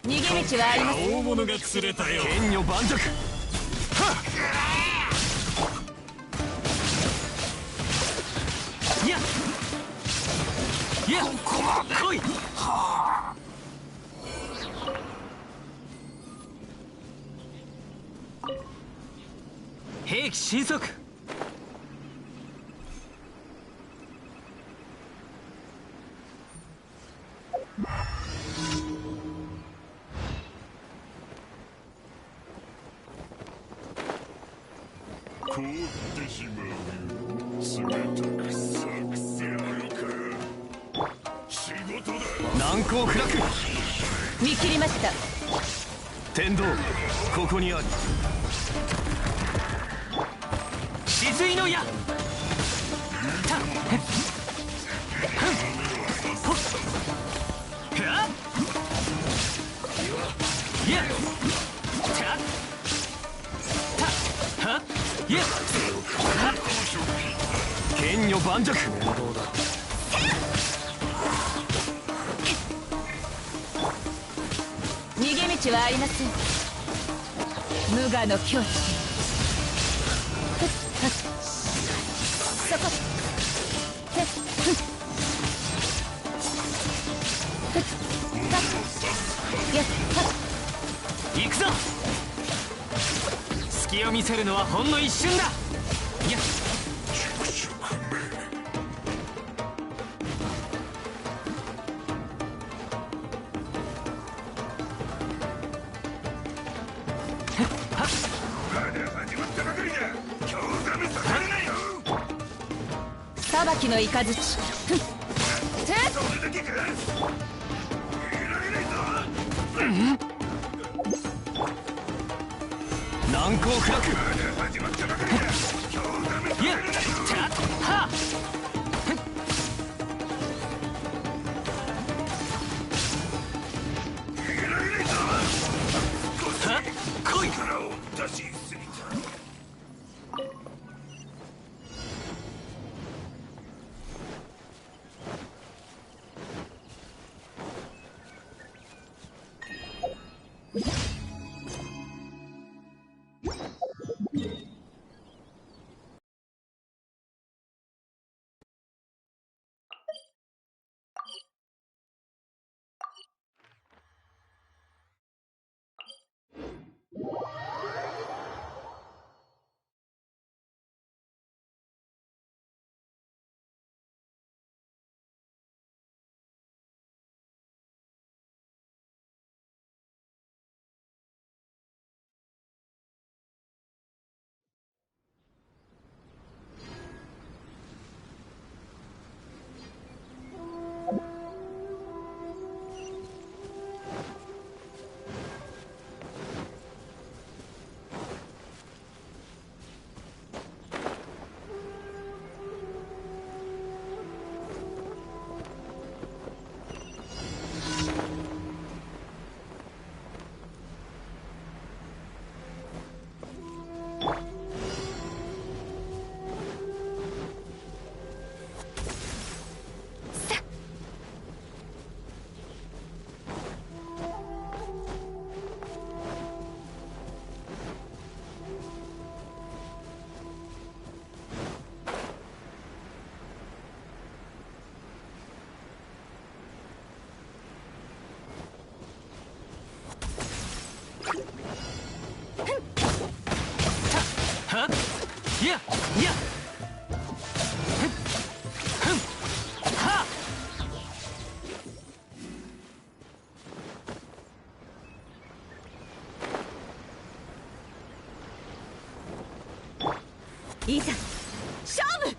逃げ道はありません。大物が釣れたよ。剣女盤石。はっ。やっやっ、来い。兵器神速。凍ってしまうよ。冷たくさくせなのか。仕事だ。難攻不落。見切りました。天道ここにあり。止水の矢。たっやったっやっ剣女盤石。逃げ道はありません。無我の境地。そこ。行くぞ。隙を見せるのはほんの一瞬だ。やっ裁きの雷。難攻不落。やっはっ来い。はっやっやっはっ。いざ勝負。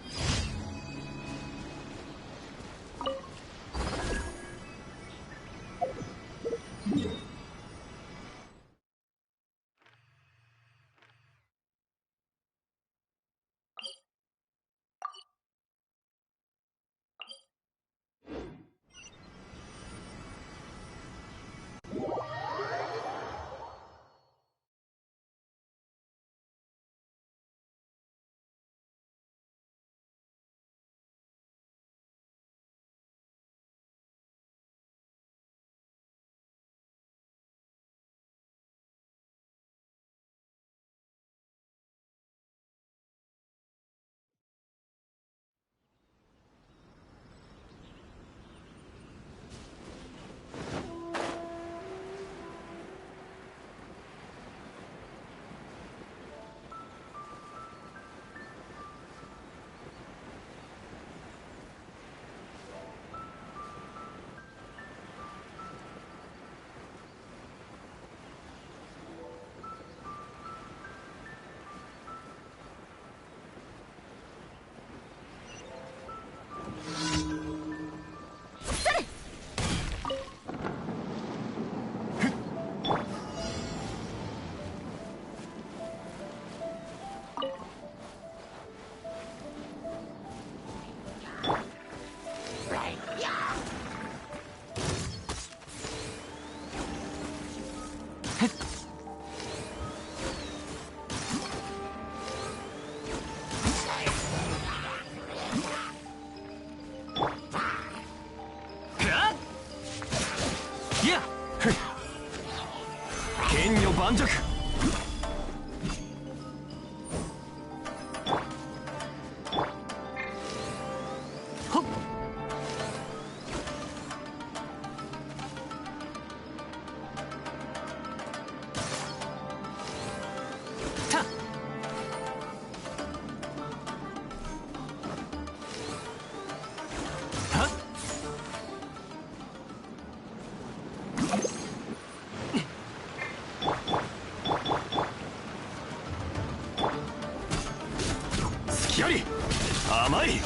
甘い。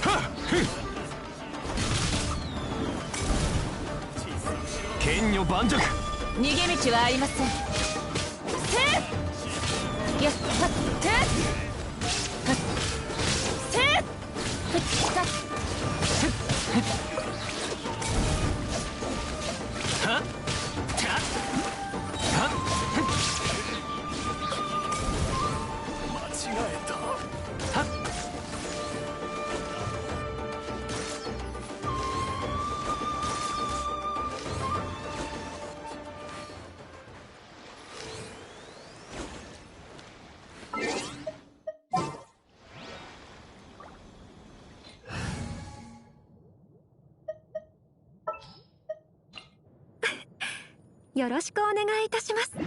はっふん。剣女盤石。逃げ道はありません。せっやっはってはっせっふっさっはったはっ間違えた。はっ。よろしくお願いいたします。ま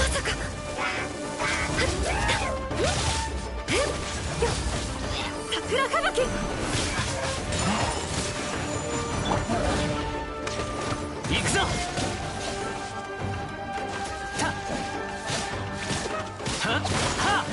さか。桜吹雪。行くぞ。たはっはっ。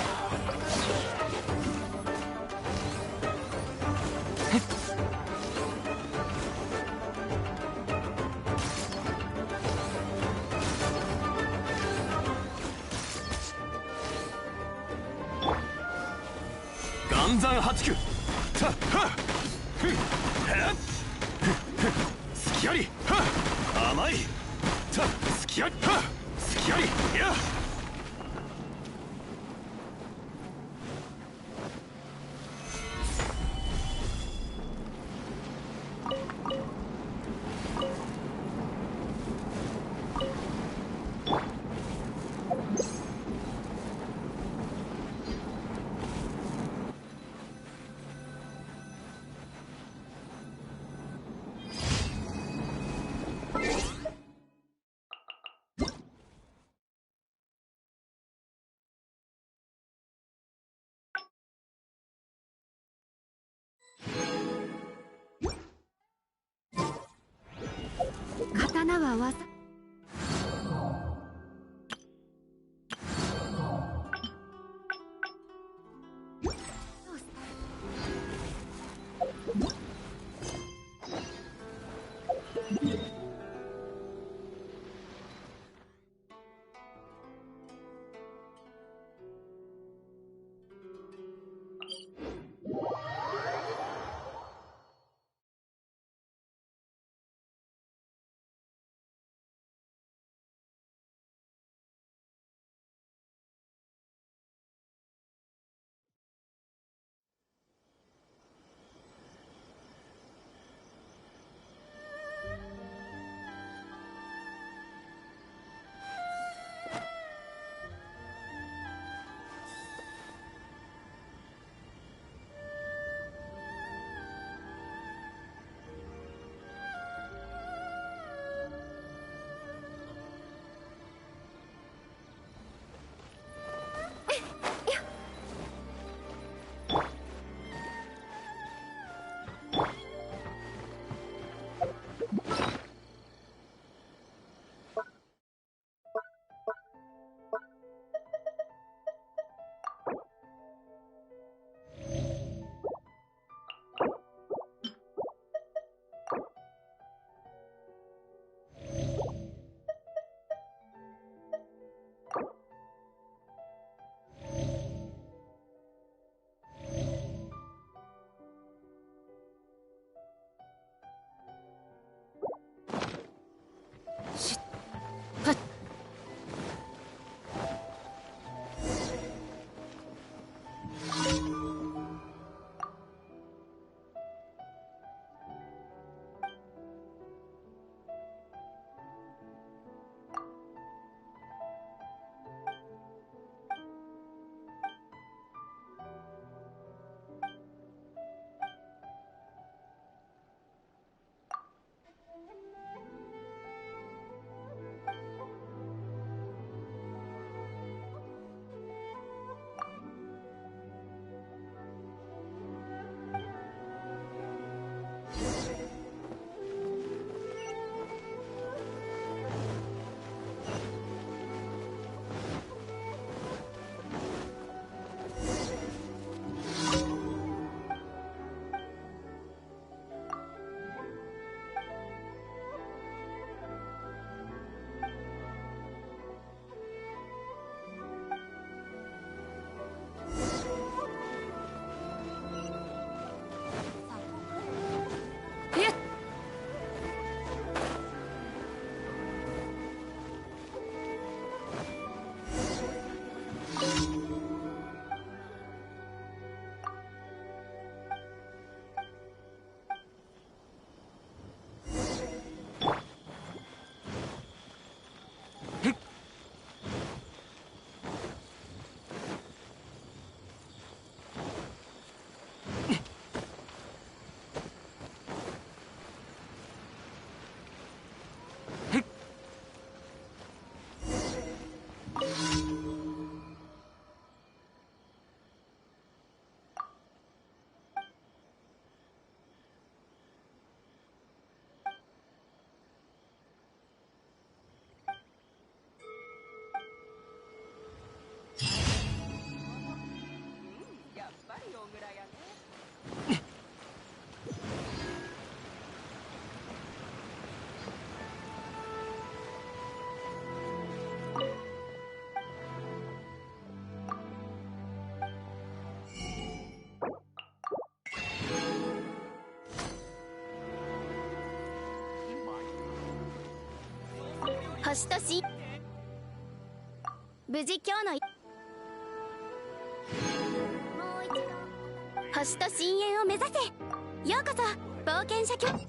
岩山八九。たっはっふんはっふん隙あり。はっ甘い。たっ隙あり。はっ隙あり。いや星とし無事今日のもう一度星と深淵を目指せ。ようこそ冒険者居。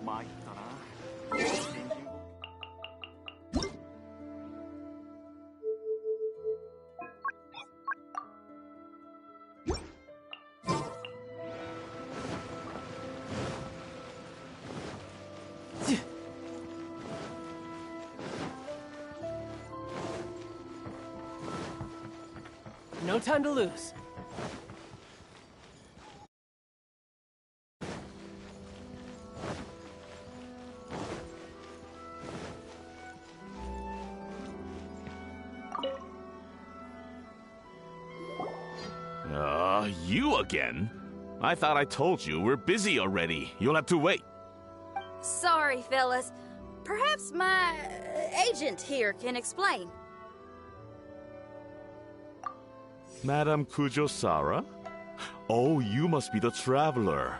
参ったな。No time to lose. You again? I thought I told you we're busy already. You'll have to wait. Sorry, Phyllis. Perhaps my agent here can explain. Madame Kujo-Sara? Oh, you must be the traveler.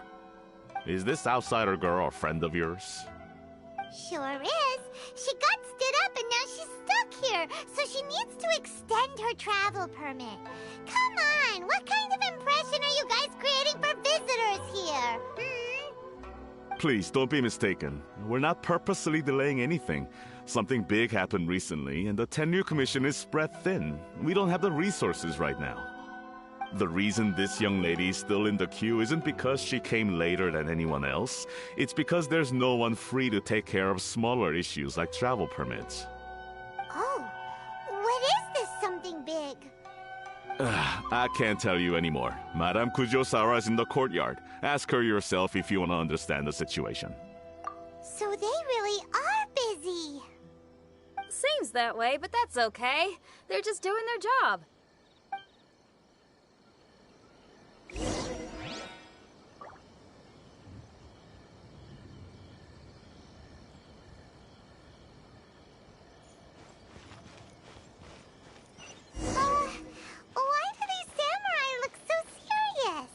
Is this outsider girl a friend of yours? Sure is. She got stood up and now she's stuck here, so she needs to extend her travel permit. Come on, what kind of impression are you guys creating for visitors here? Please, don't be mistaken. We're not purposely delaying anything. Something big happened recently, and the tenure commission is spread thin. We don't have the resources right now. The reason this young lady is still in the queue isn't because she came later than anyone else. It's because there's no one free to take care of smaller issues like travel permits. Oh, what is this something big? I can't tell you anymore. Madame Kujo-Sara is in the courtyard. Ask her yourself if you want to understand the situation. So they really are busy. Seems that way, but that's okay. They're just doing their job. Why do these samurai look so serious?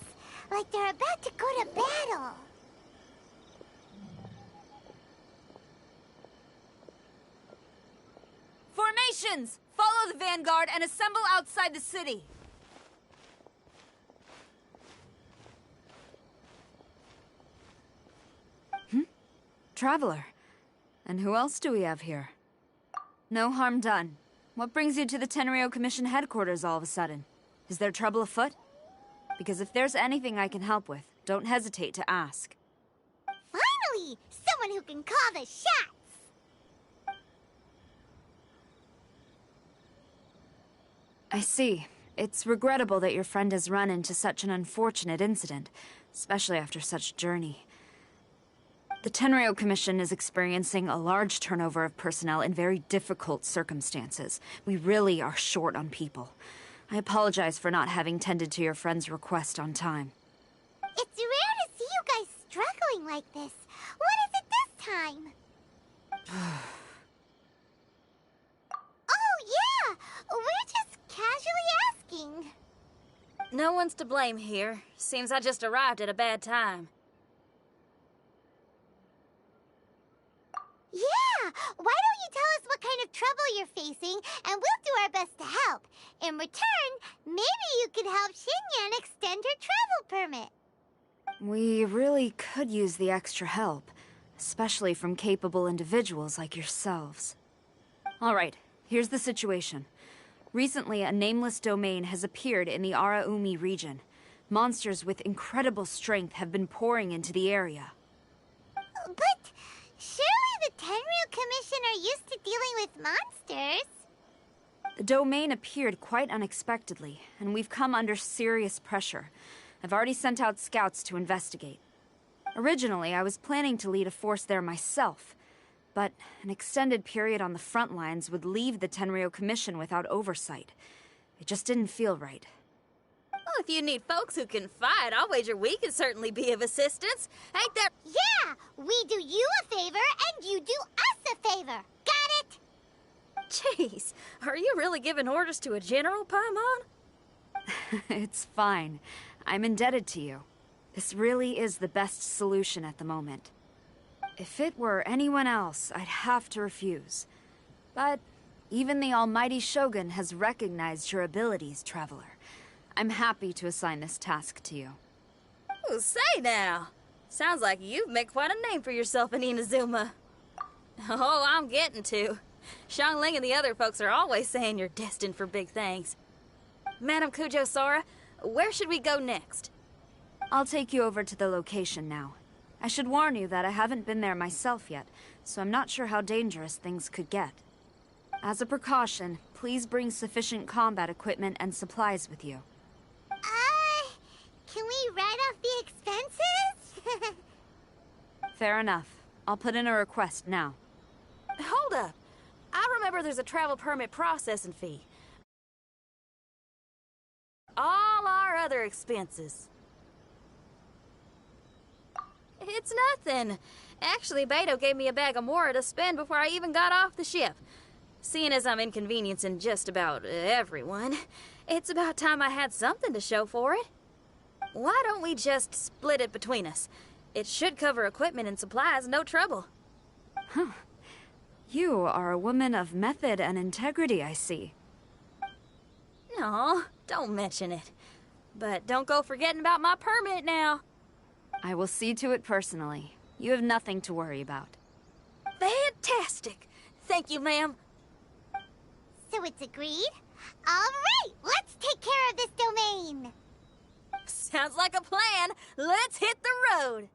Like they're about to go to battle. Formations! Follow the vanguard and assemble outside the city. Traveler. And who else do we have here? No harm done. What brings you to the Tenryo Commission headquarters all of a sudden? Is there trouble afoot? Because if there's anything I can help with, don't hesitate to ask. Finally! Someone who can call the shots! I see. It's regrettable that your friend has run into such an unfortunate incident, especially after such a journey. The Tenryo Commission is experiencing a large turnover of personnel in very difficult circumstances. We really are short on people. I apologize for not having tended to your friend's request on time. It's rare to see you guys struggling like this. What is it this time? Oh, yeah! We're just casually asking. No one's to blame here. Seems I just arrived at a bad time. Yeah! Why don't you tell us what kind of trouble you're facing, and we'll do our best to help. In return, maybe you could help Xinyan extend her travel permit. We really could use the extra help, especially from capable individuals like yourselves. Alright, here's the situation. Recently, a nameless domain has appeared in the Araumi region. Monsters with incredible strength have been pouring into the area. Surely the Tenryu Commission are used to dealing with monsters. The domain appeared quite unexpectedly, and we've come under serious pressure. I've already sent out scouts to investigate. Originally, I was planning to lead a force there myself, but an extended period on the front lines would leave the Tenryu Commission without oversight. It just didn't feel right. Well, if you need folks who can fight, I'll wager we can certainly be of assistance. Ain't that... Yeah, we do you a favor and you do us a favor. Got it? Jeez, are you really giving orders to a general, Paimon? It's fine. I'm indebted to you. This really is the best solution at the moment. If it were anyone else, I'd have to refuse. But even the almighty Shogun has recognized your abilities, Traveler. I'm happy to assign this task to you. Ooh, say now. Sounds like you've made quite a name for yourself in Inazuma. Oh, I'm getting to. Xiangling and the other folks are always saying you're destined for big things. Madam Kujo Sora, where should we go next? I'll take you over to the location now. I should warn you that I haven't been there myself yet, so I'm not sure how dangerous things could get. As a precaution, please bring sufficient combat equipment and supplies with you. Can we write off the expenses? Fair enough. I'll put in a request now. Hold up. I remember there's a travel permit processing fee. All our other expenses. It's nothing. Actually, Beto gave me a bag of Mora to spend before I even got off the ship. Seeing as I'm inconveniencing just about everyone, it's about time I had something to show for it. Why don't we just split it between us? It should cover equipment and supplies, no trouble. Huh. You are a woman of method and integrity, I see. No, don't mention it. But don't go forgetting about my permit now. I will see to it personally. You have nothing to worry about. Fantastic. Thank you, ma'am. So it's agreed? All right, let's take care of this domain. Sounds like a plan. Let's hit the road.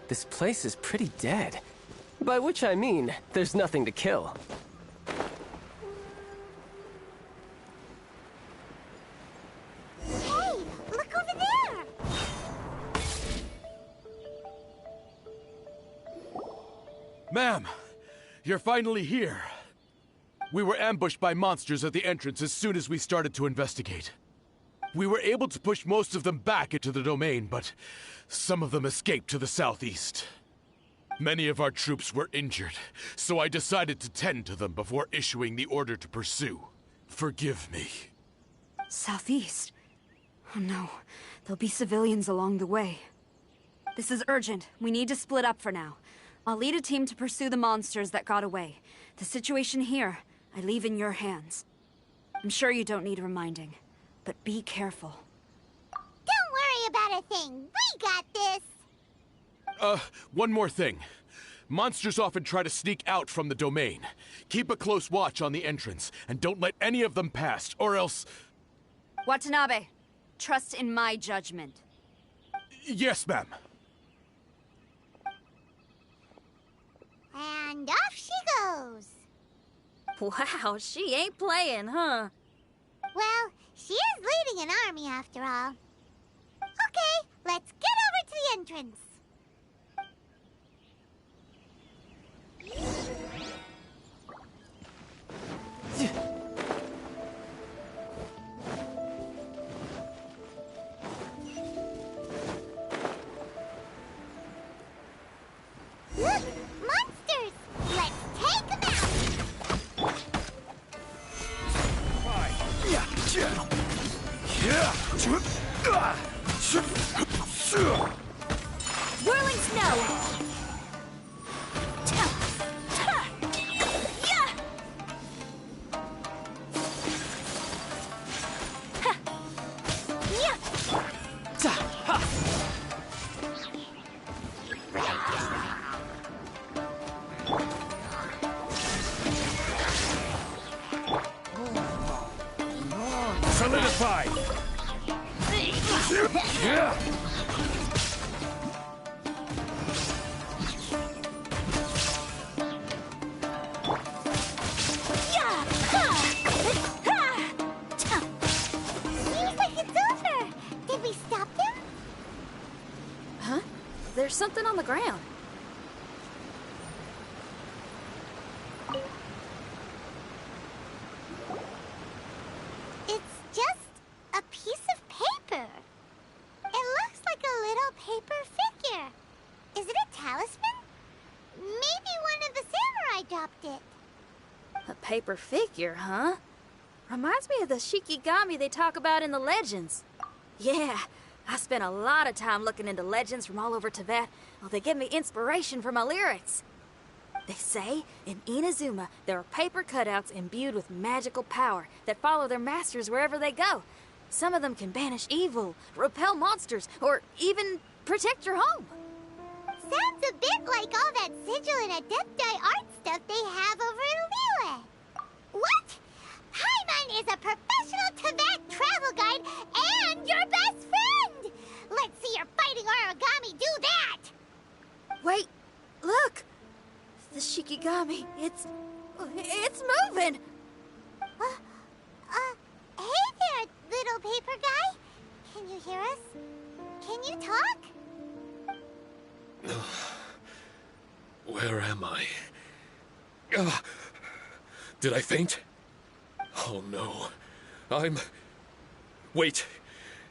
This place is pretty dead. By which I mean, there's nothing to kill. Hey, look over there! Ma'am, you're finally here. We were ambushed by monsters at the entrance as soon as we started to investigate. We were able to push most of them back into the domain, but some of them escaped to the southeast. Many of our troops were injured, so I decided to tend to them before issuing the order to pursue. Forgive me. Southeast? Oh no, there'll be civilians along the way. This is urgent. We need to split up for now. I'll lead a team to pursue the monsters that got away. The situation here, I leave in your hands. I'm sure you don't need reminding, but be careful. Don't worry about a thing. We got this. One more thing. Monsters often try to sneak out from the domain. Keep a close watch on the entrance, and don't let any of them pass, or else... Watanabe, trust in my judgment. Yes, ma'am. And off she goes. Wow, she ain't playing, huh? Well, she is leading an army after all. Okay, let's get over to the entrance. Look! Monsters! Let's take them out! Whirling snow! Solidify! Yeah! Seems like it's over. Did we stop them? Huh? There's something on the ground. It's just a piece of paper. It looks like a little paper figure. Is it a talisman? Maybe one of the samurai dropped it. A paper figure, huh? Reminds me of the Shikigami they talk about in the legends. Yeah, I spent a lot of time looking into legends from all over Tibet. Well, they give me inspiration for my lyrics. They say in Inazuma there are paper cutouts imbued with magical power that follow their masters wherever they go. Some of them can banish evil, repel monsters, or even protect your home. Sounds a bit like all that sigil and adepti art stuff they have over in Liyue. What? Paimon is a professional Tibet travel guide and your best friend! Let's see your fighting origami do that! Wait, look! The Shikigami, it's moving! Hey there, little paper guy. Can you hear us? Can you talk? Where am I? Did I faint? Oh no. Wait.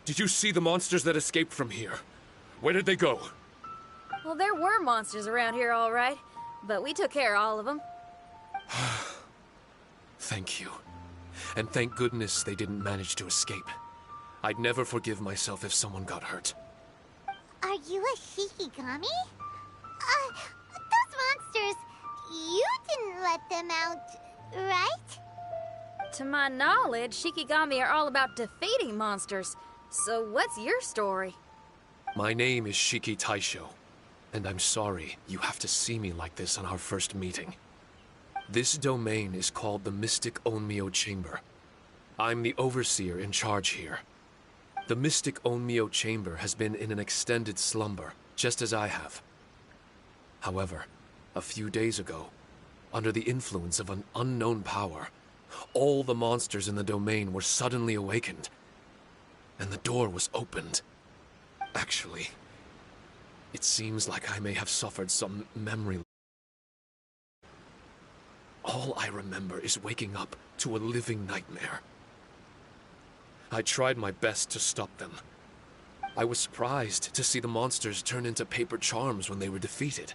Did you see the monsters that escaped from here? Where did they go? Well, there were monsters around here, all right. But we took care of all of them. Thank you. And thank goodness they didn't manage to escape. I'd never forgive myself if someone got hurt. Are you a Shikigami? Those monsters, you didn't let them out, right? To my knowledge, Shikigami are all about defeating monsters. So what's your story? My name is Shiki Taisho, and I'm sorry you have to see me like this on our first meeting. This domain is called the Mystic Onmyo Chamber. I'm the overseer in charge here. The Mystic Onmyo Chamber has been in an extended slumber, just as I have. However, a few days ago, under the influence of an unknown power, all the monsters in the domain were suddenly awakened, and the door was opened. Actually, it seems like I may have suffered some memory. All I remember is waking up to a living nightmare. I tried my best to stop them. I was surprised to see the monsters turn into paper charms when they were defeated.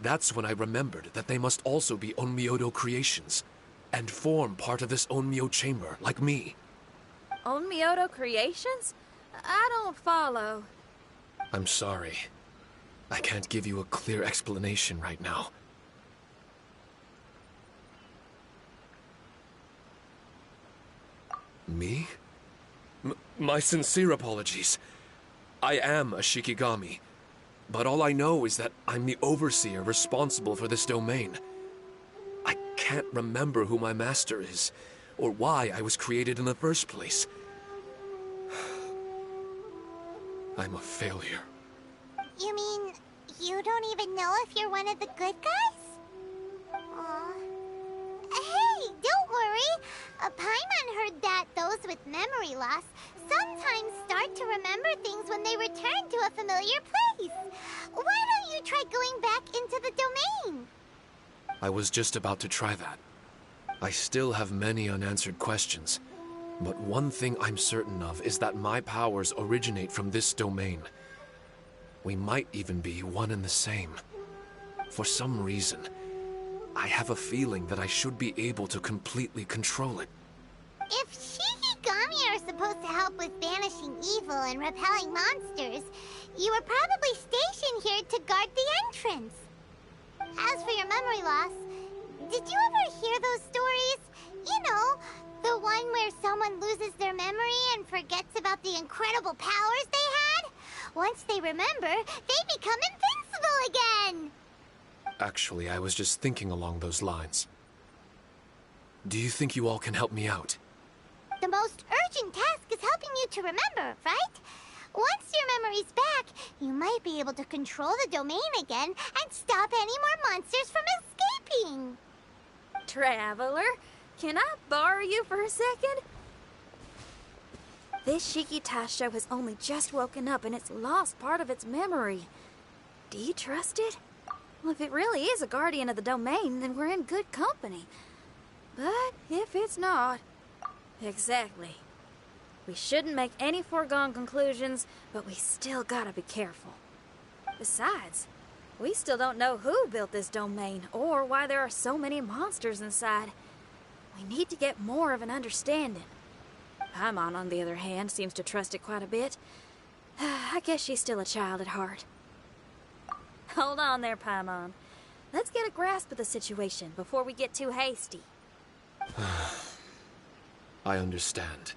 That's when I remembered that they must also be Onmyodo creations, and form part of this Onmyo chamber, like me. Onmyodo creations? I don't follow. I'm sorry. I can't give you a clear explanation right now. Me? My sincere apologies. I am a Shikigami, but all I know is that I'm the overseer responsible for this domain. I can't remember who my master is, or why I was created in the first place. I'm a failure. You mean you don't even know if you're one of the good guys? Aw. Hey, don't worry. Paimon heard that those with memory loss sometimes start to remember things when they return to a familiar place. Why don't you try going back into the domain? I was just about to try that. I still have many unanswered questions, but one thing I'm certain of is that my powers originate from this domain. We might even be one and the same. For some reason, I have a feeling that I should be able to completely control it. If Shikigami are supposed to help with banishing evil and repelling monsters, You were probably stationed here to guard the entrance. As for your memory loss, did you ever hear those stories? You know, the one where someone loses their memory and forgets about the incredible powers they had? Once they remember, they become invincible again! Actually, I was just thinking along those lines. Do you think you all can help me out? The most urgent task is helping you to remember, right? Once your memory's back, you might be able to control the domain again and stop any more monsters from escaping. Traveler, can I borrow you for a second? This Shiki Taisho has only just woken up and it's lost part of its memory. Do you trust it? Well, if it really is a guardian of the domain, then we're in good company. But if it's not... Exactly. We shouldn't make any foregone conclusions, but we still gotta be careful. Besides, we still don't know who built this domain or why there are so many monsters inside. We need to get more of an understanding. Paimon, on the other hand, seems to trust it quite a bit. I guess she's still a child at heart. Hold on there, Paimon. Let's get a grasp of the situation before we get too hasty. I understand.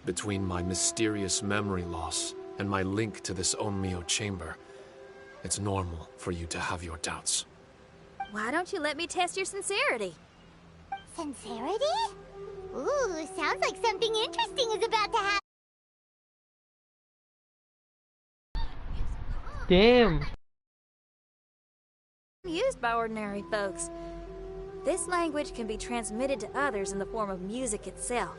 Between my mysterious memory loss and my link to this Onmyo chamber, it's normal for you to have your doubts. Why don't you let me test your sincerity? Sincerity? Ooh, sounds like something interesting is about to happen. Damn. Used by ordinary folks. This language can be transmitted to others in the form of music itself.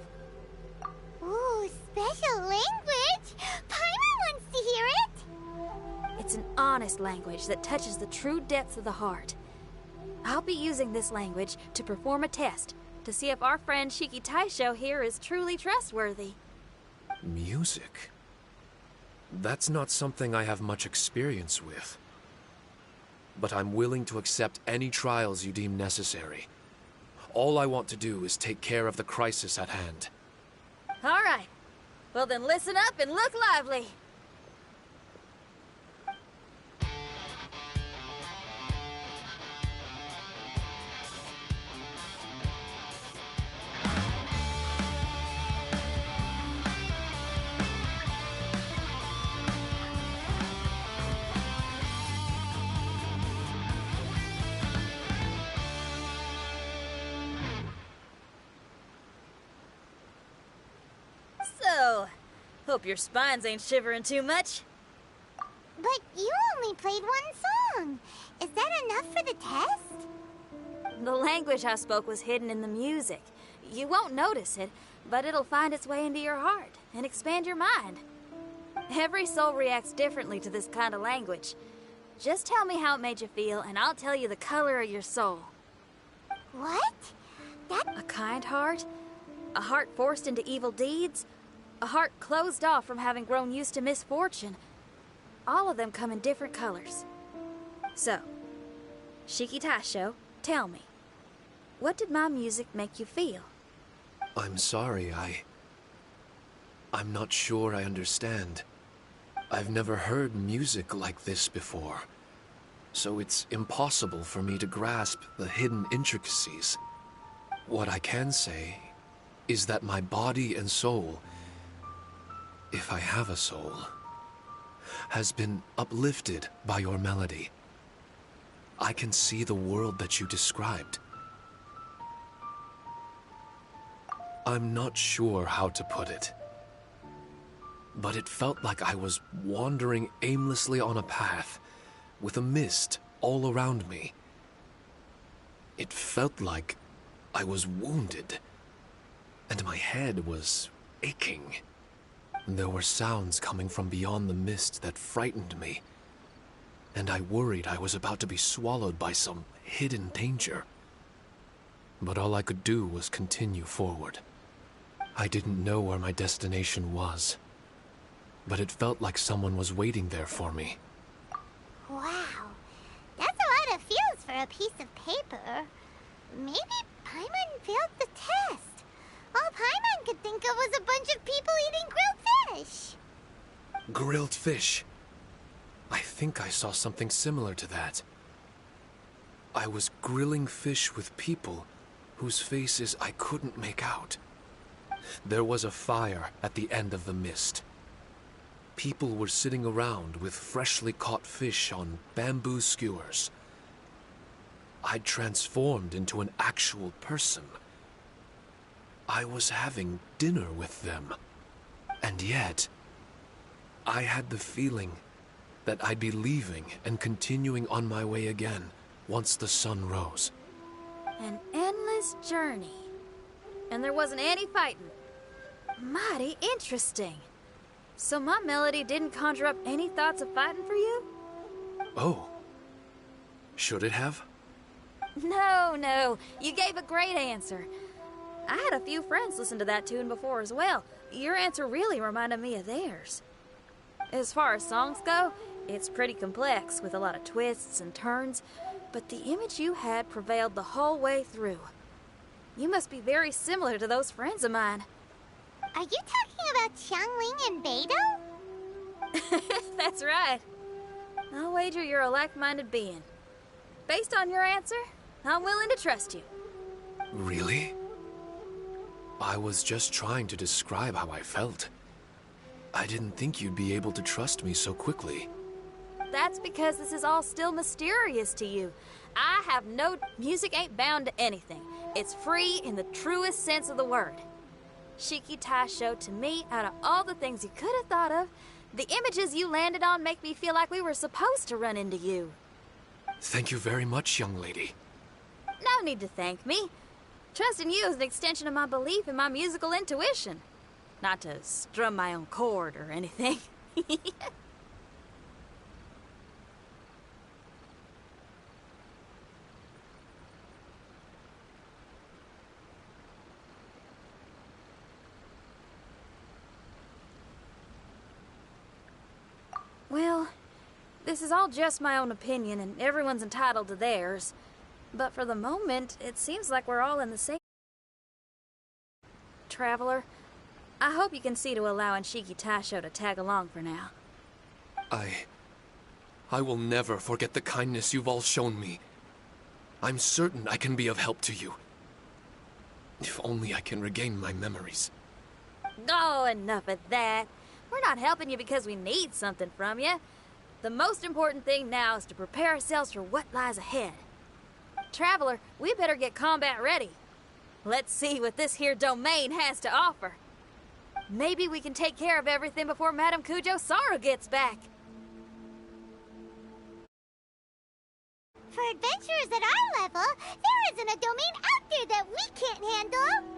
Ooh, special language! Paimon wants to hear it! It's an honest language that touches the true depths of the heart. I'll be using this language to perform a test to see if our friend Shiki Taisho here is truly trustworthy. Music? That's not something I have much experience with. But I'm willing to accept any trials you deem necessary. All I want to do is take care of the crisis at hand. All right. Well then listen up and look lively. So, hope your spines ain't shivering too much. But you only played one song. Is that enough for the test? The language I spoke was hidden in the music. You won't notice it, but it'll find its way into your heart and expand your mind. Every soul reacts differently to this kind of language. Just tell me how it made you feel, and I'll tell you the color of your soul. What? A kind heart? A heart forced into evil deeds? A heart closed off from having grown used to misfortune? All of them come in different colors. So, Shiki Taisho, tell me, what did my music make you feel? I'm sorry, I'm not sure I understand. I've never heard music like this before, so it's impossible for me to grasp the hidden intricacies. What I can say is that my body and soul, if I have a soul, has been uplifted by your melody. I can see the world that you described. I'm not sure how to put it, but it felt like I was wandering aimlessly on a path with a mist all around me. It felt like I was wounded, and my head was aching. There were sounds coming from beyond the mist that frightened me, and I worried I was about to be swallowed by some hidden danger. But all I could do was continue forward. I didn't know where my destination was, but it felt like someone was waiting there for me. Wow, that's a lot of feels for a piece of paper. Maybe Paimon failed the test. All Paimon could think of was a bunch of people eating grilled fish. Grilled fish. I think I saw something similar to that. I was grilling fish with people whose faces I couldn't make out. There was a fire at the end of the mist. People were sitting around with freshly caught fish on bamboo skewers. I'd transformed into an actual person. I was having dinner with them. And yet, I had the feeling that I'd be leaving and continuing on my way again once the sun rose. An endless journey. And there wasn't any fighting. Mighty interesting. So my melody didn't conjure up any thoughts of fighting for you? Oh. Should it have? No. You gave a great answer. I had a few friends listen to that tune before as well. Your answer really reminded me of theirs. As far as songs go, it's pretty complex with a lot of twists and turns, but the image you had prevailed the whole way through. You must be very similar to those friends of mine. Are you talking about Xiangling and Beidou? That's right. I'll wager you're a like-minded being. Based on your answer, I'm willing to trust you. Really? I was just trying to describe how I felt. I didn't think you'd be able to trust me so quickly. That's because this is all still mysterious to you. I have no... Music ain't bound to anything. It's free in the truest sense of the word. Shiki Taisho, to me, out of all the things you could have thought of, the images you landed on make me feel like we were supposed to run into you. Thank you very much, young lady. No need to thank me. Trusting you is an extension of my belief in my musical intuition. Not to strum my own chord or anything. Well, this is all just my own opinion, and everyone's entitled to theirs. But for the moment, it seems like we're all in the same... Traveler, I hope you can see to allowing Shiki Taisho to tag along for now. I will never forget the kindness you've all shown me. I'm certain I can be of help to you. If only I can regain my memories. Oh, enough of that. We're not helping you because we need something from you. The most important thing now is to prepare ourselves for what lies ahead. Traveler, we better get combat ready. Let's see what this here domain has to offer. Maybe we can take care of everything before Madame Kujo Sara gets back. For adventurers at our level, there isn't a domain out there that we can't handle.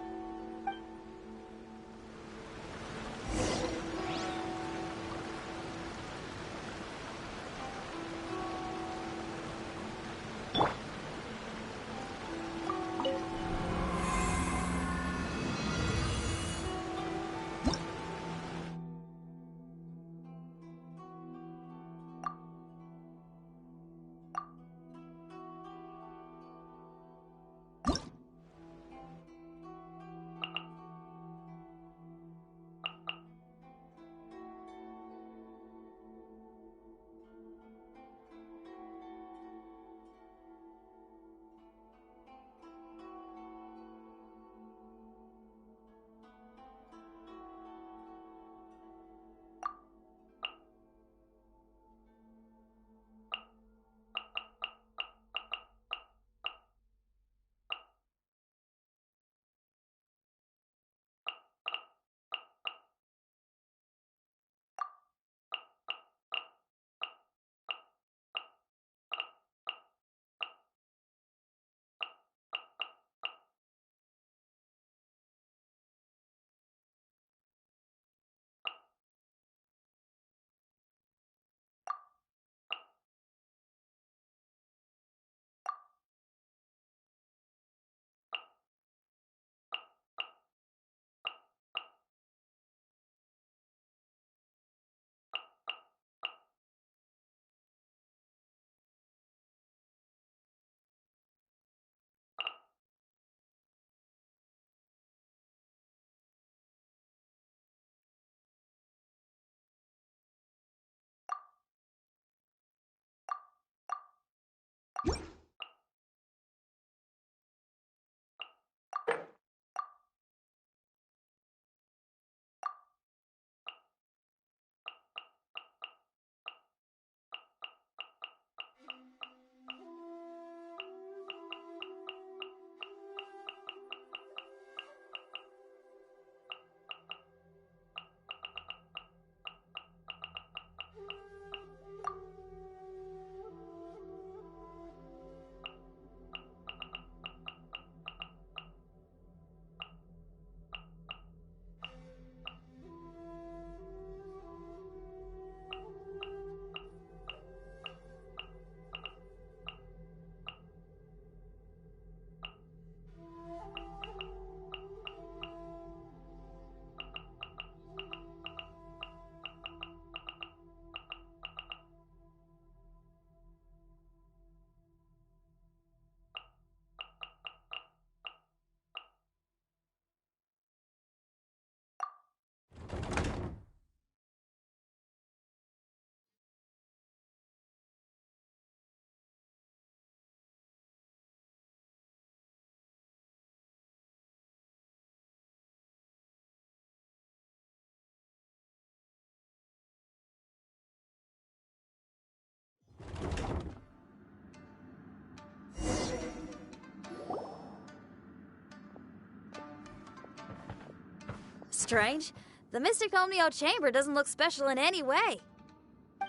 strange. The Mystic Omnio Chamber doesn't look special in any way.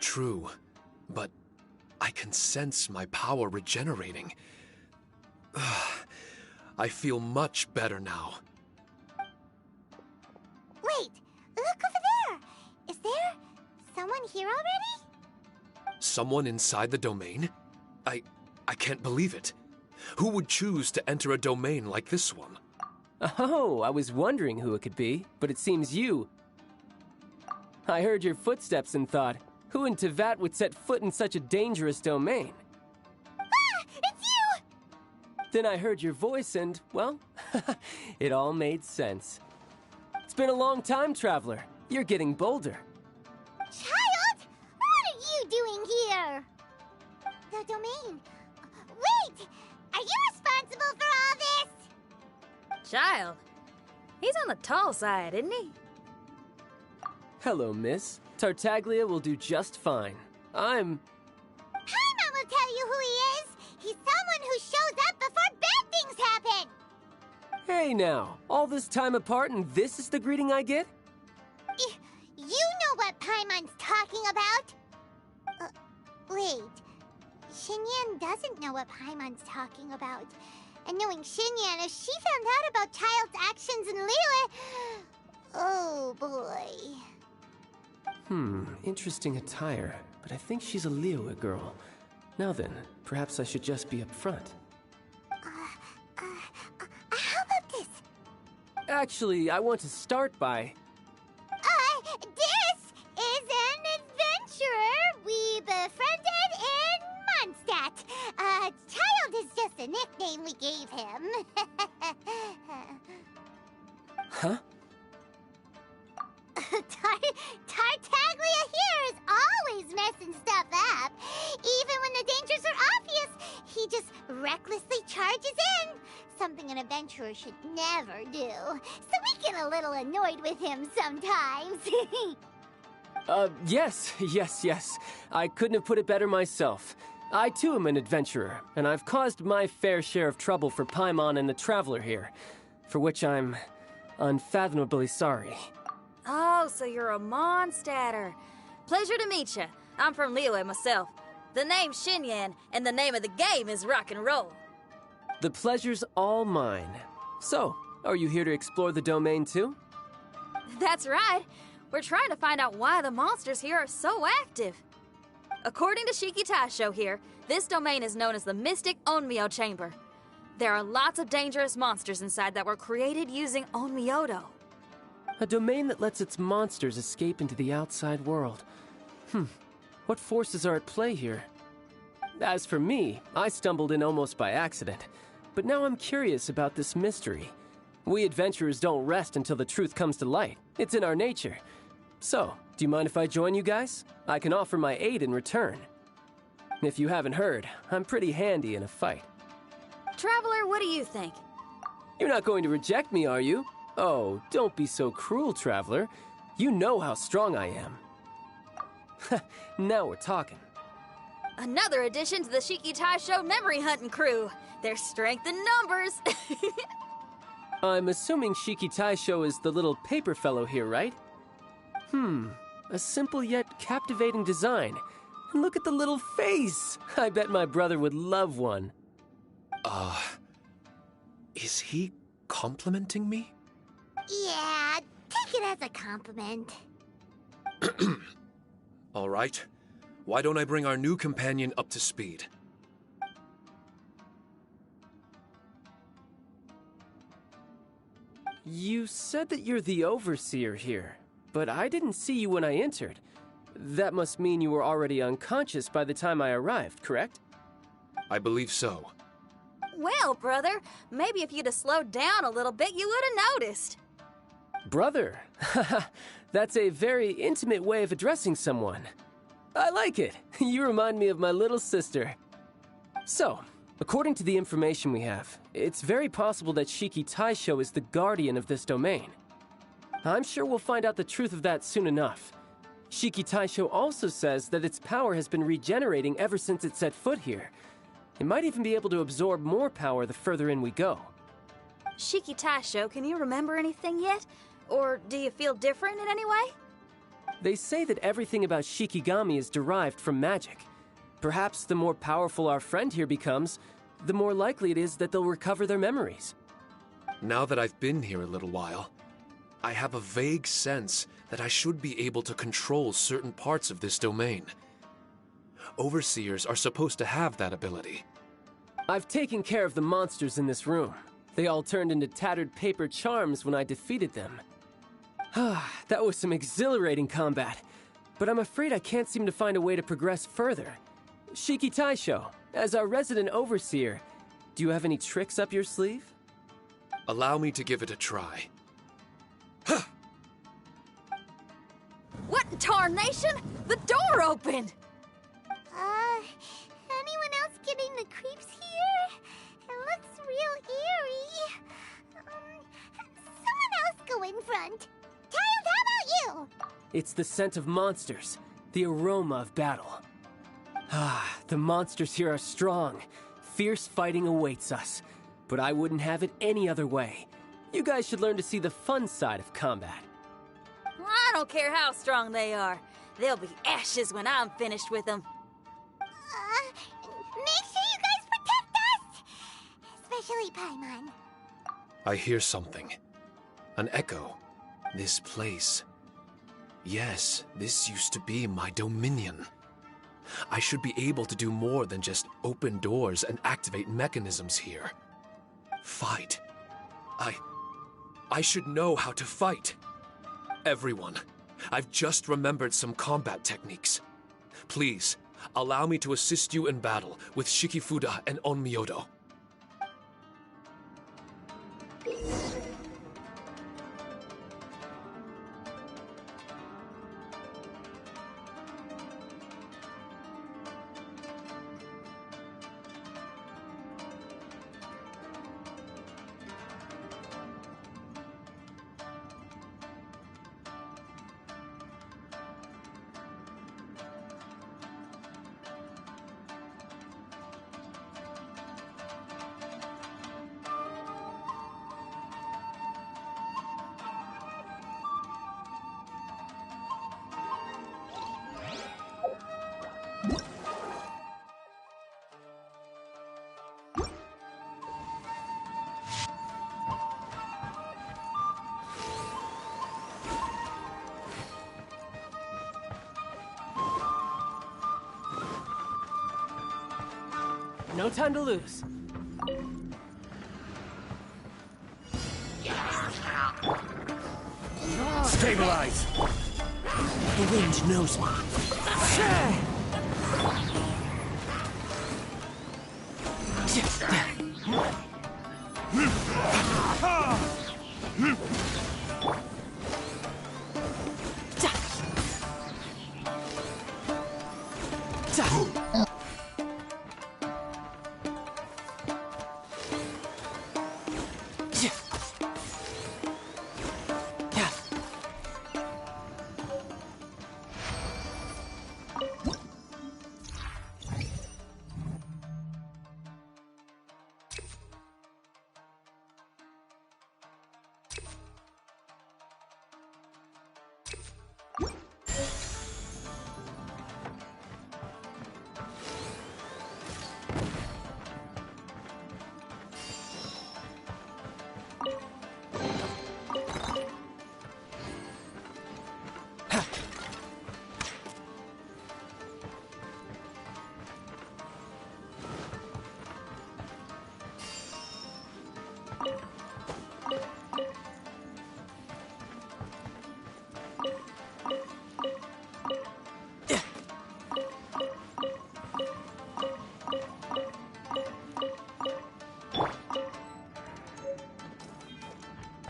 True, but I can sense my power regenerating. I feel much better now. Wait, look over there! Is there someone here already? Someone inside the domain? I can't believe it. Who would choose to enter a domain like this one? Oh, I was wondering who it could be, but it seems you. I heard your footsteps and thought, who in Tevat would set foot in such a dangerous domain? Ah! It's you! Then I heard your voice and, well, it all made sense. It's been a long time, Traveler. You're getting bolder. Child! What are you doing here? The domain. Wait! Are you responsible for all this? Child. He's on the tall side, isn't he? Hello, miss. Tartaglia will do just fine. Paimon will tell you who he is. He's someone who shows up before bad things happen. Hey now, all this time apart and this is the greeting I get? You know what Paimon's talking about? Wait. Xinyan doesn't know what Paimon's talking about. And knowing Xinyan, if she found out about Childe's actions in Liyue... Oh, boy. Interesting attire, but I think she's a Liyue girl. Now then, perhaps I should just be upfront. How about this? Actually, I want to start by... This is an adventurer we befriended in Mondstadt. Child is just a nickname we gave him. Huh? Tartaglia here is always messing stuff up. Even when the dangers are obvious, he just recklessly charges in. Something an adventurer should never do. So we get a little annoyed with him sometimes. Yes. I couldn't have put it better myself. I too am an adventurer, and I've caused my fair share of trouble for Paimon and the Traveler here, for which I'm unfathomably sorry. Oh, so you're a Mondstadter. Pleasure to meet you. I'm from Liyue myself. The name's Xinyan, and the name of the game is rock and roll. The pleasure's all mine. So, are you here to explore the domain too? That's right. We're trying to find out why the monsters here are so active. According to Shiki Taisho here, this domain is known as the Mystic Onmyo Chamber. There are lots of dangerous monsters inside that were created using Onmyodo. A domain that lets its monsters escape into the outside world. What forces are at play here? As for me, I stumbled in almost by accident. But now I'm curious about this mystery. We adventurers don't rest until the truth comes to light. It's in our nature. So, do you mind if I join you guys? I can offer my aid in return. If you haven't heard, I'm pretty handy in a fight. Traveler, what do you think? You're not going to reject me, are you? Oh, don't be so cruel, Traveler. You know how strong I am. Now we're talking. Another addition to the Shiki Taisho memory hunting crew. There's strength in numbers. I'm assuming Shiki Taisho is the little paper fellow here, right? A simple yet captivating design. And look at the little face! I bet my brother would love one. Is he complimenting me? Yeah, take it as a compliment. All right. Why don't I bring our new companion up to speed? You said that you're the overseer here, but I didn't see you when I entered. That must mean you were already unconscious by the time I arrived, correct? I believe so. Well, brother, maybe if you'd have slowed down a little bit, you would have noticed. Brother? That's a very intimate way of addressing someone. I like it. You remind me of my little sister. So, according to the information we have, it's very possible that Shiki Taisho is the guardian of this domain. I'm sure we'll find out the truth of that soon enough. Shiki Taisho also says that its power has been regenerating ever since it set foot here. It might even be able to absorb more power the further in we go. Shiki Taisho, can you remember anything yet? Or do you feel different in any way? They say that everything about Shikigami is derived from magic. Perhaps the more powerful our friend here becomes, the more likely it is that they'll recover their memories. Now that I've been here a little while, I have a vague sense that I should be able to control certain parts of this domain. Overseers are supposed to have that ability. I've taken care of the monsters in this room. They all turned into tattered paper charms when I defeated them. That was some exhilarating combat, but I'm afraid I can't seem to find a way to progress further. Shiki Taisho, as our resident overseer, do you have any tricks up your sleeve? Allow me to give it a try. What in tarnation? The door opened! Anyone else getting the creeps here? It looks real eerie. Someone else go in front. Childe, how about you? It's the scent of monsters, the aroma of battle. The monsters here are strong. Fierce fighting awaits us. But I wouldn't have it any other way. You guys should learn to see the fun side of combat. I don't care how strong they are. They'll be ashes when I'm finished with them. Make sure you guys protect us! Especially Paimon. I hear something. An echo. This place. Yes, this used to be my dominion. I should be able to do more than just open doors and activate mechanisms here. Fight. I should know how to fight. Everyone, I've just remembered some combat techniques. Please, allow me to assist you in battle with Shikifuda and Onmyodo. No time to lose. Stabilize! The wind knows me.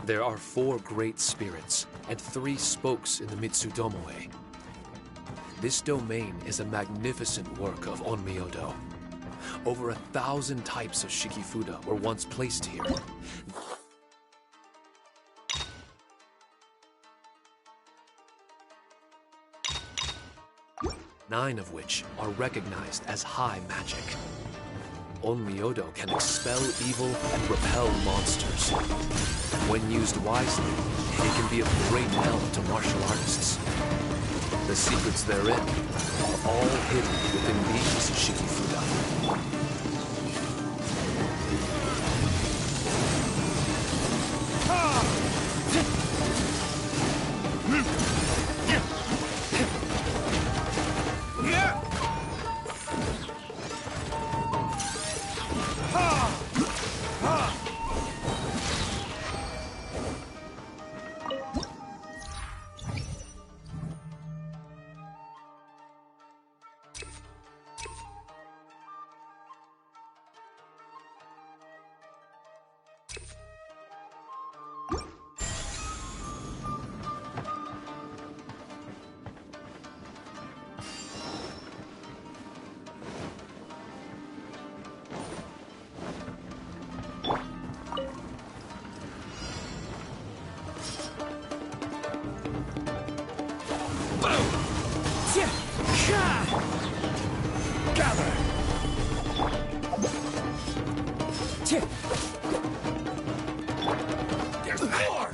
There are 4 great spirits and 3 spokes in the Mitsudomoe. This domain is a magnificent work of Onmyodo. Over 1,000 types of Shikifuda were once placed here. 9 of which are recognized as high magic. Onmyodo can expel evil and repel monsters. When used wisely, it can be of great help to martial artists. The secrets therein are all hidden within these Shikifuda.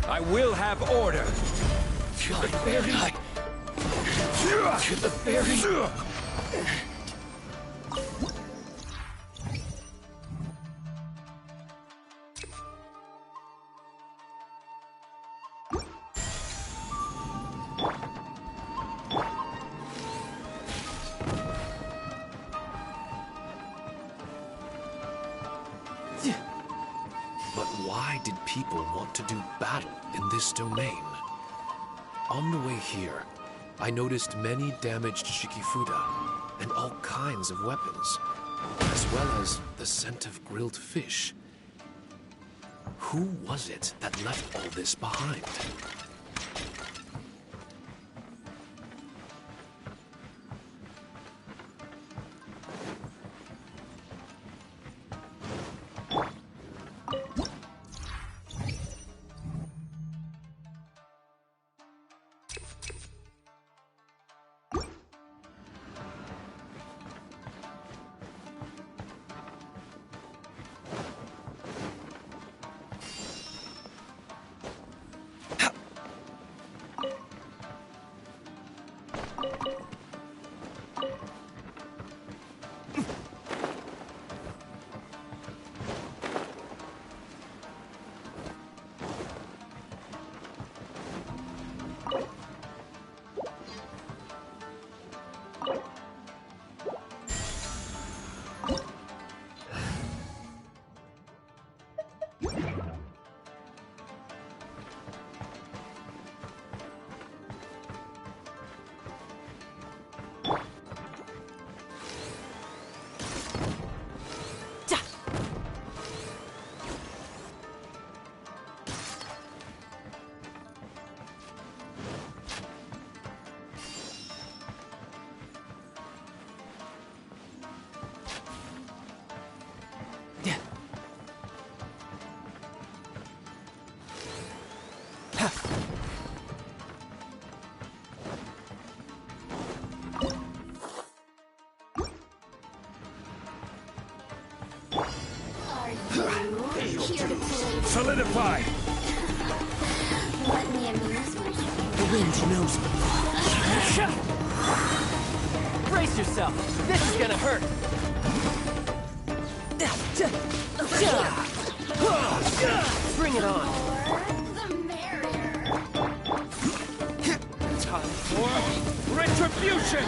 I will have order. To the very... To the very... But why did people want to do battle in this domain? On the way here, I noticed many damaged Shikifuda and all kinds of weapons, as well as the scent of grilled fish. Who was it that left all this behind? Solidify! Let me amuse myself. The wind knows me. Brace yourself. This is gonna hurt. Bring it on. The merrier. Time for retribution!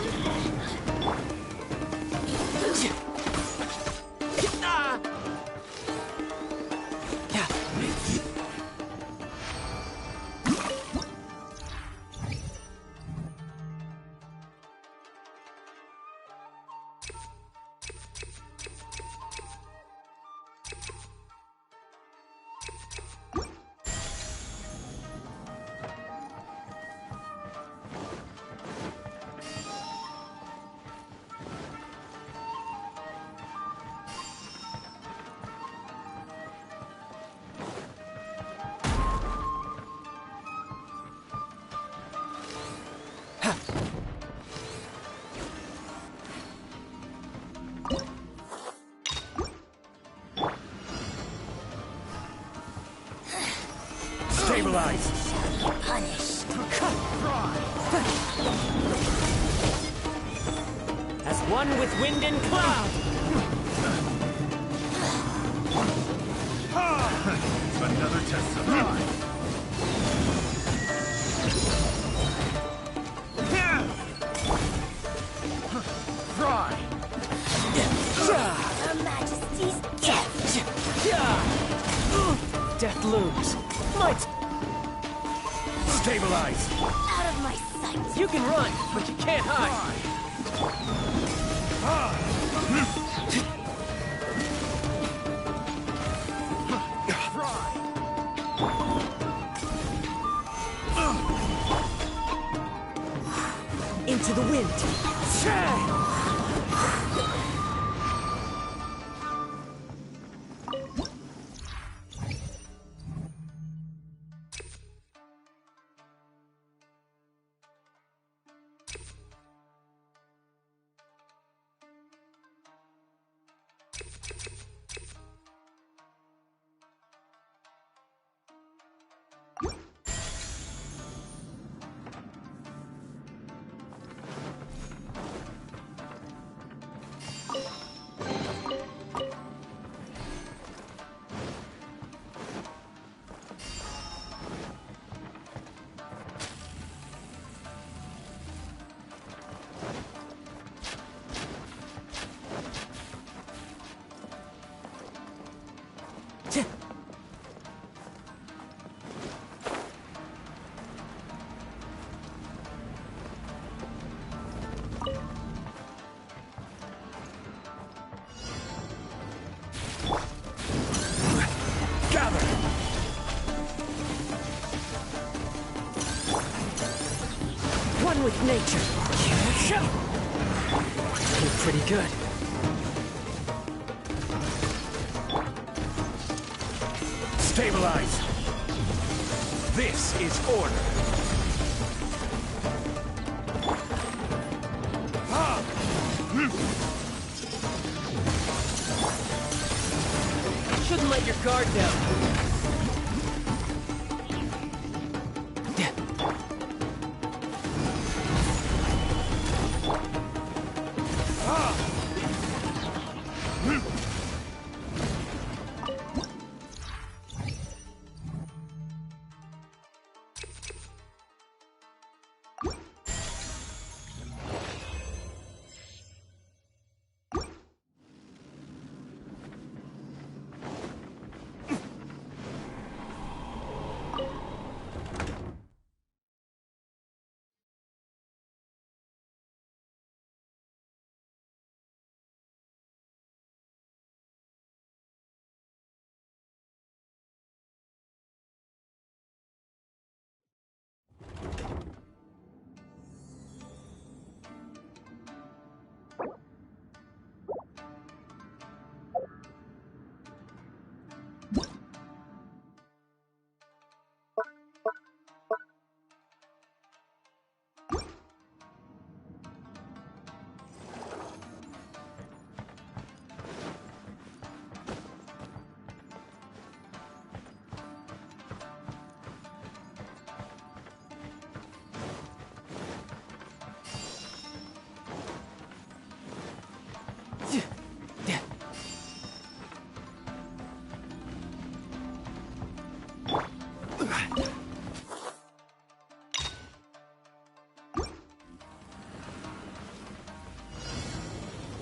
Stabilize! Punished. As one with wind and cloud! Another test of mine! Fry! Her Majesty's gift. Death looms. Might. Stabilize! Out of my sight. You can run, but you can't hide. Into the wind. One with nature. You're pretty good. Stabilize! This is order! Shouldn't let your guard down.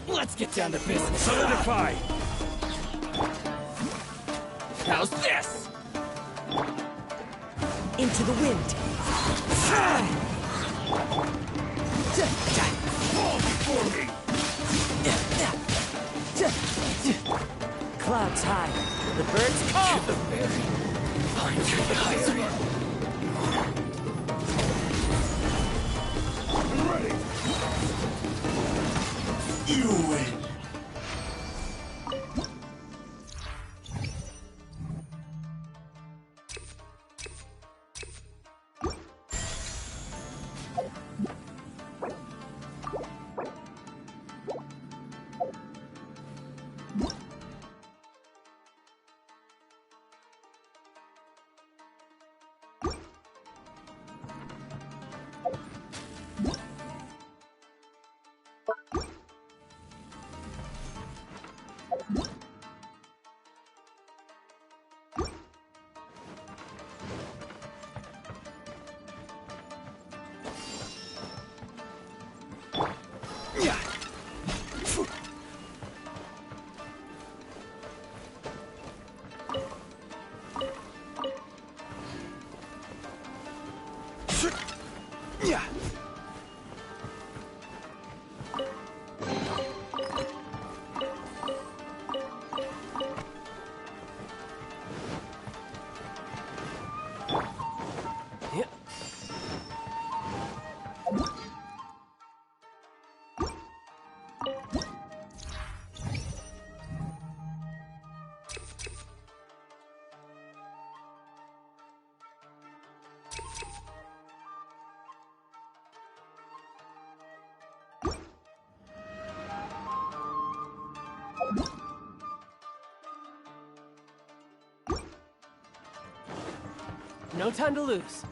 Let's get down to business. Solidify! How's this? Into the wind. Fall before me! Clouds high. The birds call. Find your higher. Ready! You win! No time to lose.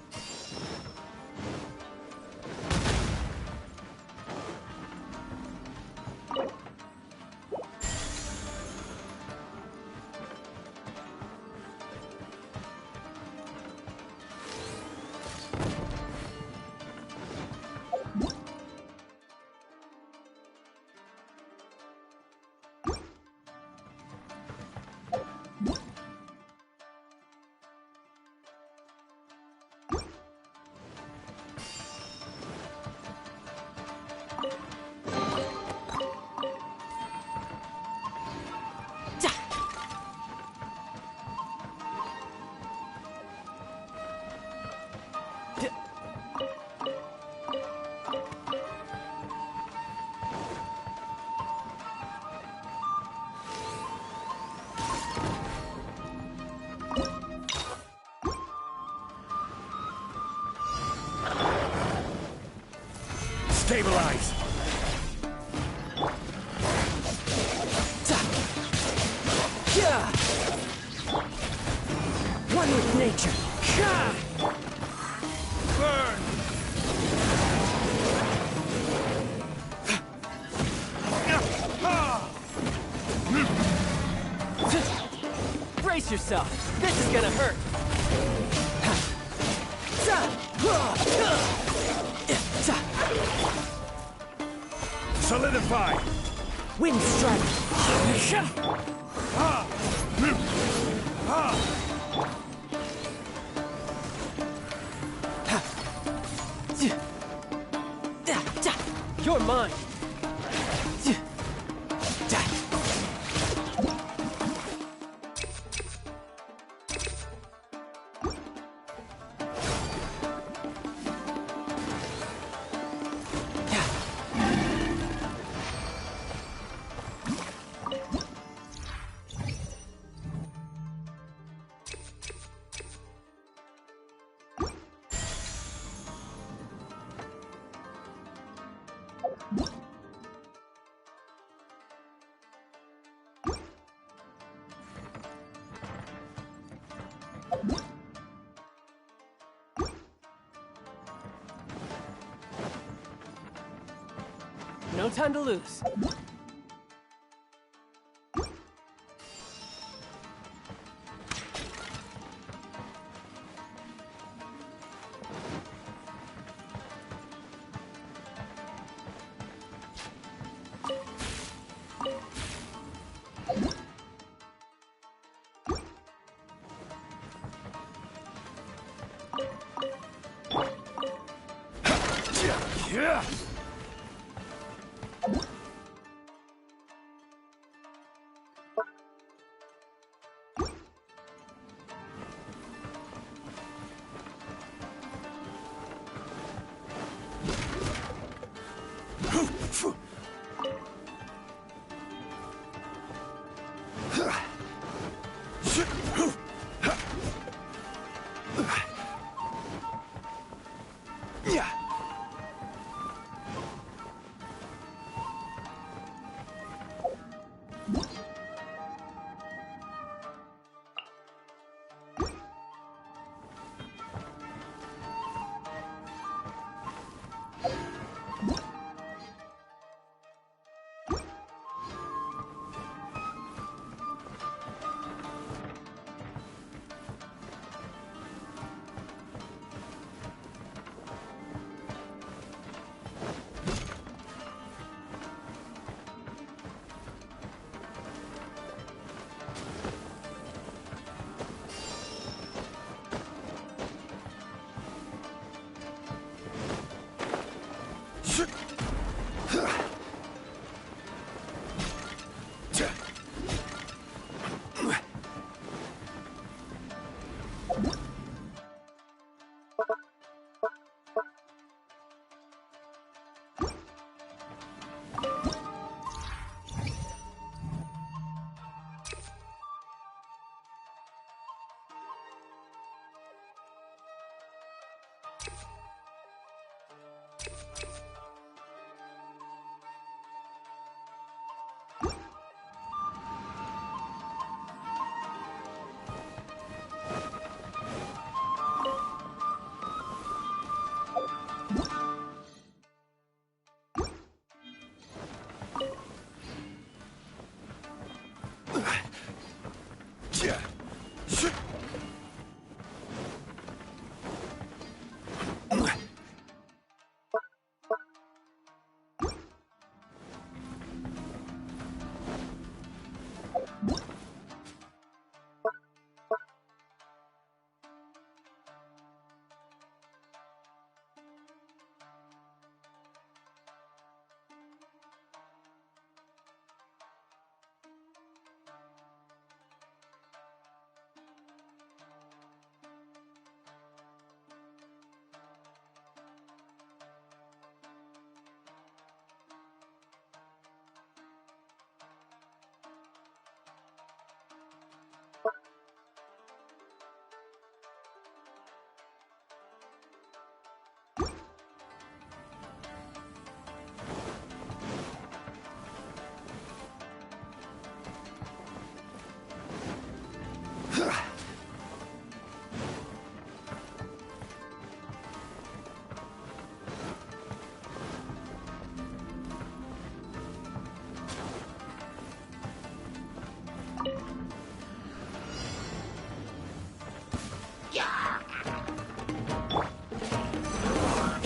Stabilize! One with nature. Burn! Brace yourself. This is gonna hurt. Solidify! Wind strike. You're mine. No time to lose. Yeah!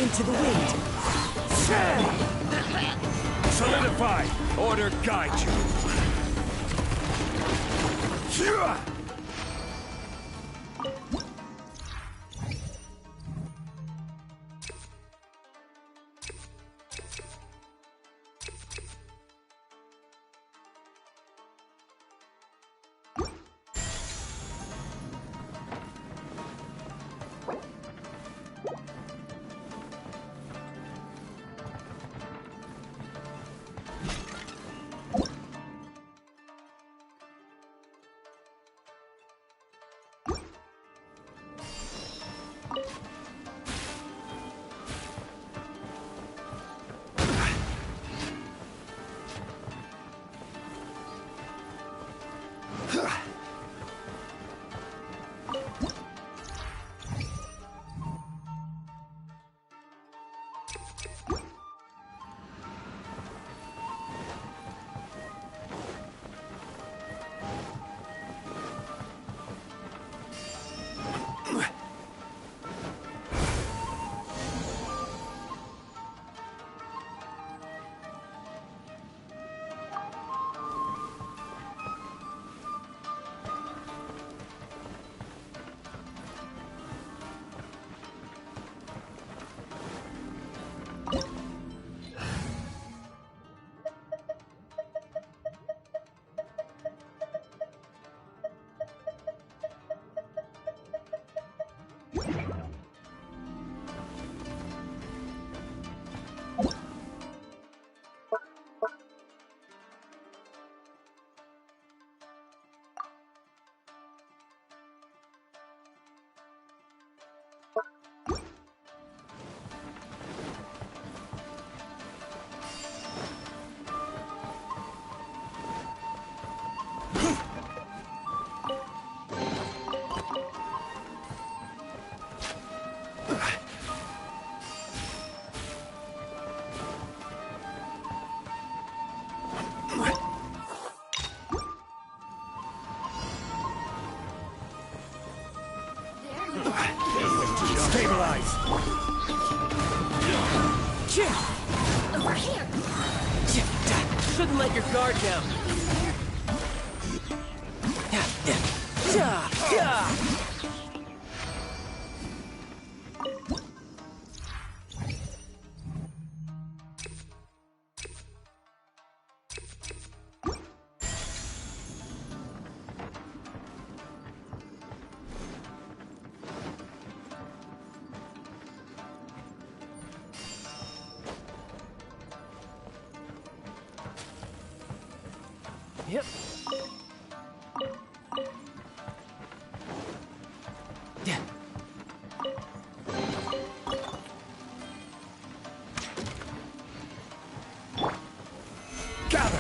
into the wind. Solidify! Order guide you! Stabilize! Over here! Shouldn't let your guard down. Yep. Yeah. Gather!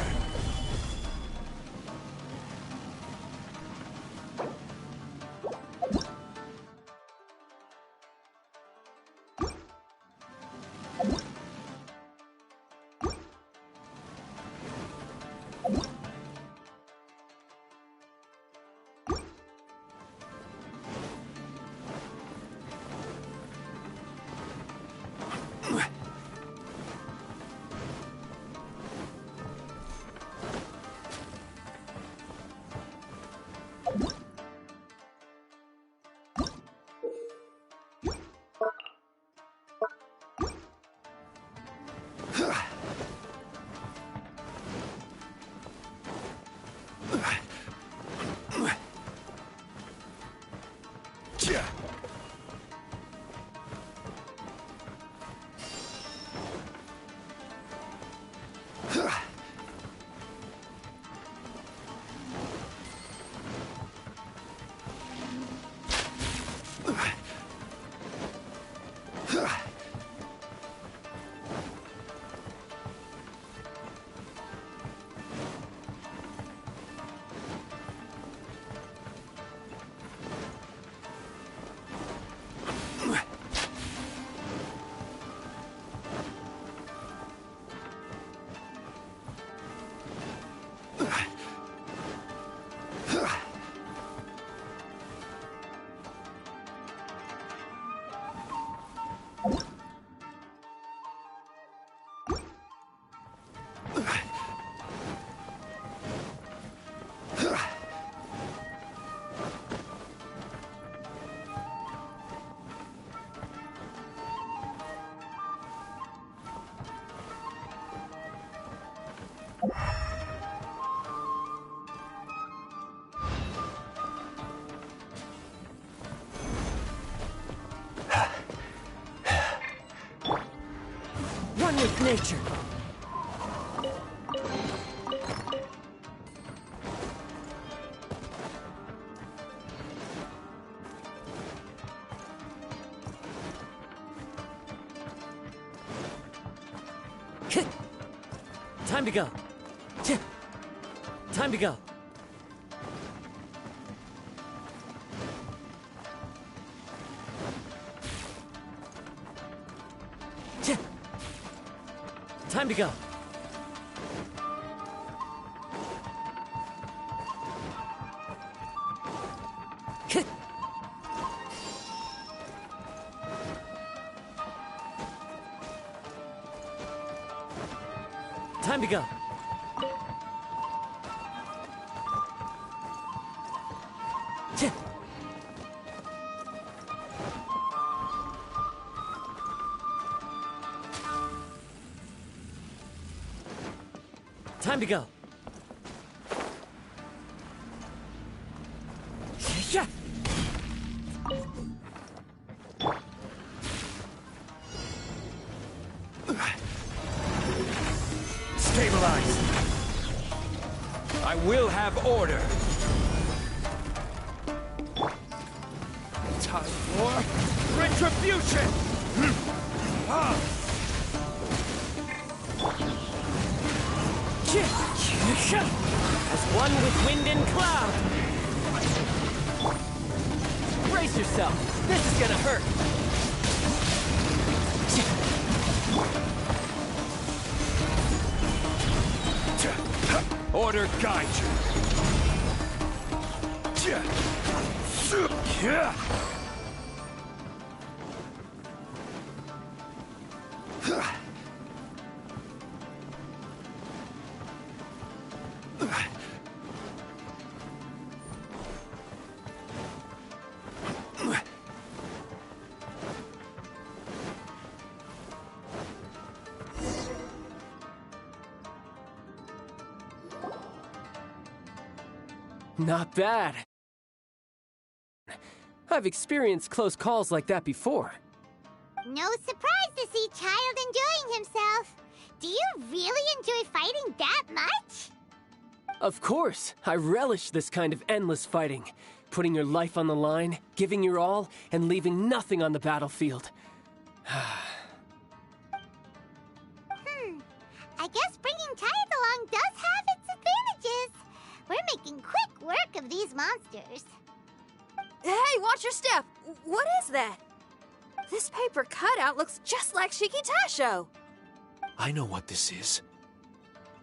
With nature. Time to go. Time to go. Time to go. Time to go. Time to go. Yeah. Stabilize. I will have order. Time for retribution. As one with wind and cloud. Brace yourself. This is gonna hurt. Order guide you. Not bad. I've experienced close calls like that before. No surprise to see Childe enjoying himself. Do you really enjoy fighting that much? Of course, I relish this kind of endless fighting. Putting your life on the line, giving your all, and leaving nothing on the battlefield. I guess bringing Childe along does have its advantages. We're making quick work of these monsters. Hey, watch your step! What is that? This paper cutout looks just like Shiki Taisho. I know what this is.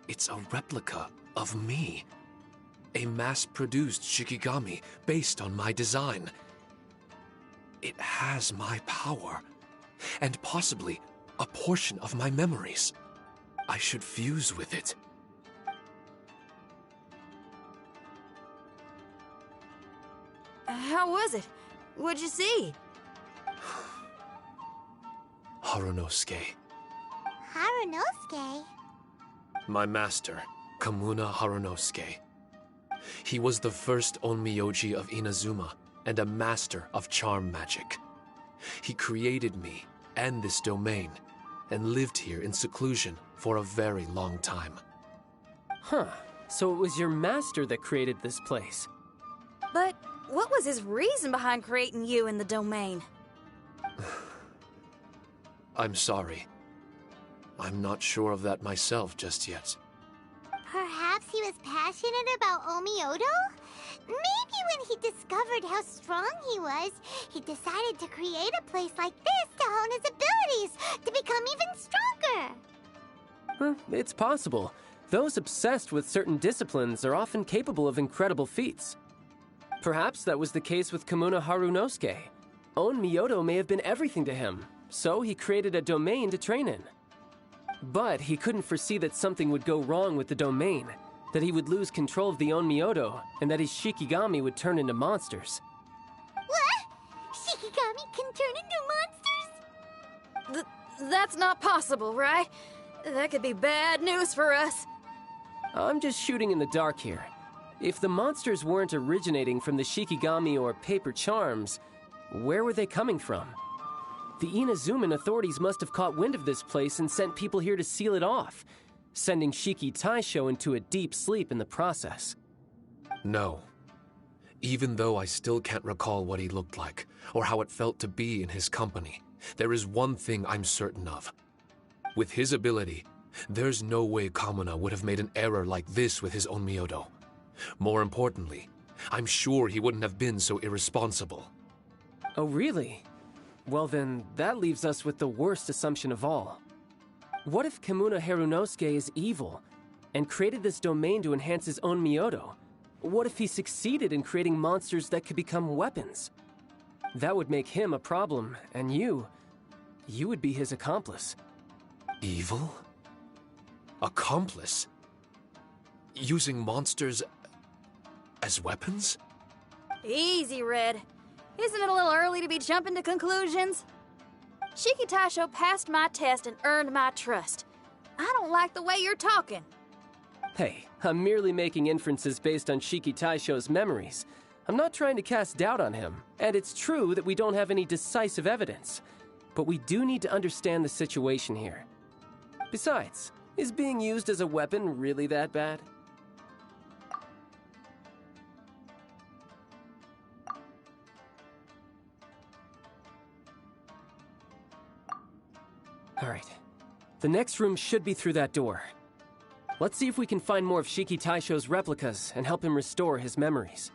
It's a replica of me. A mass-produced Shikigami based on my design. It has my power, and possibly a portion of my memories. I should fuse with it. How was it? What'd you see? Harunosuke. Harunosuke? My master, Kamuna Harunosuke. He was the first Onmyoji of Inazuma and a master of charm magic. He created me and this domain and lived here in seclusion for a very long time. Huh. So it was your master that created this place. But what was his reason behind creating you in the domain? I'm sorry. I'm not sure of that myself just yet. Perhaps he was passionate about Omiodo? Maybe when he discovered how strong he was, he decided to create a place like this to hone his abilities, to become even stronger. It's possible. Those obsessed with certain disciplines are often capable of incredible feats. Perhaps that was the case with Kamuna Harunosuke. Onmyodo may have been everything to him, so he created a domain to train in. But he couldn't foresee that something would go wrong with the domain, that he would lose control of the Onmyodo, and that his Shikigami would turn into monsters. What? Shikigami can turn into monsters? That's not possible, right? That could be bad news for us. I'm just shooting in the dark here. If the monsters weren't originating from the Shikigami or paper charms, where were they coming from? The Inazuman authorities must have caught wind of this place and sent people here to seal it off, sending Shiki Taisho into a deep sleep in the process. No. Even though I still can't recall what he looked like, or how it felt to be in his company, there is one thing I'm certain of. With his ability, there's no way Kamuna would have made an error like this with his own Myodo. More importantly, I'm sure he wouldn't have been so irresponsible. Oh, really? Well then, that leaves us with the worst assumption of all. What if Kamuna Harunosuke is evil, and created this domain to enhance his own Myodo? What if he succeeded in creating monsters that could become weapons? That would make him a problem, and you would be his accomplice. Evil? Accomplice? Using monsters as weapons? Easy, Red. Isn't it a little early to be jumping to conclusions? Shiki Taisho passed my test and earned my trust. I don't like the way you're talking. Hey, I'm merely making inferences based on Shiki Taisho's memories. I'm not trying to cast doubt on him, and it's true that we don't have any decisive evidence. But we do need to understand the situation here. Besides, is being used as a weapon really that bad? Alright. The next room should be through that door. Let's see if we can find more of Shiki Taisho's replicas and help him restore his memories.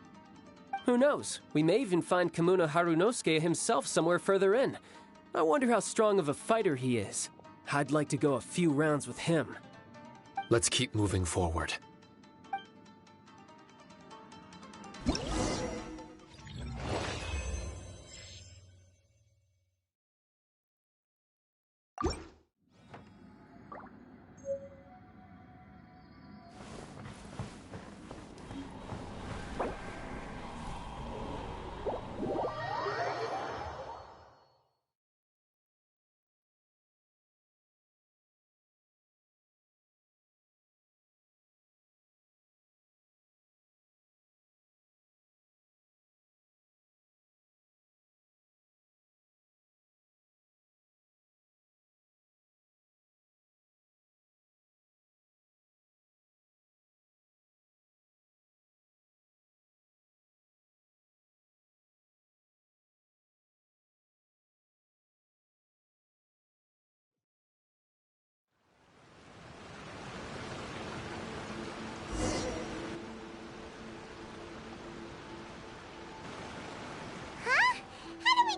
Who knows? We may even find Kamuna Harunosuke himself somewhere further in. I wonder how strong of a fighter he is. I'd like to go a few rounds with him. Let's keep moving forward.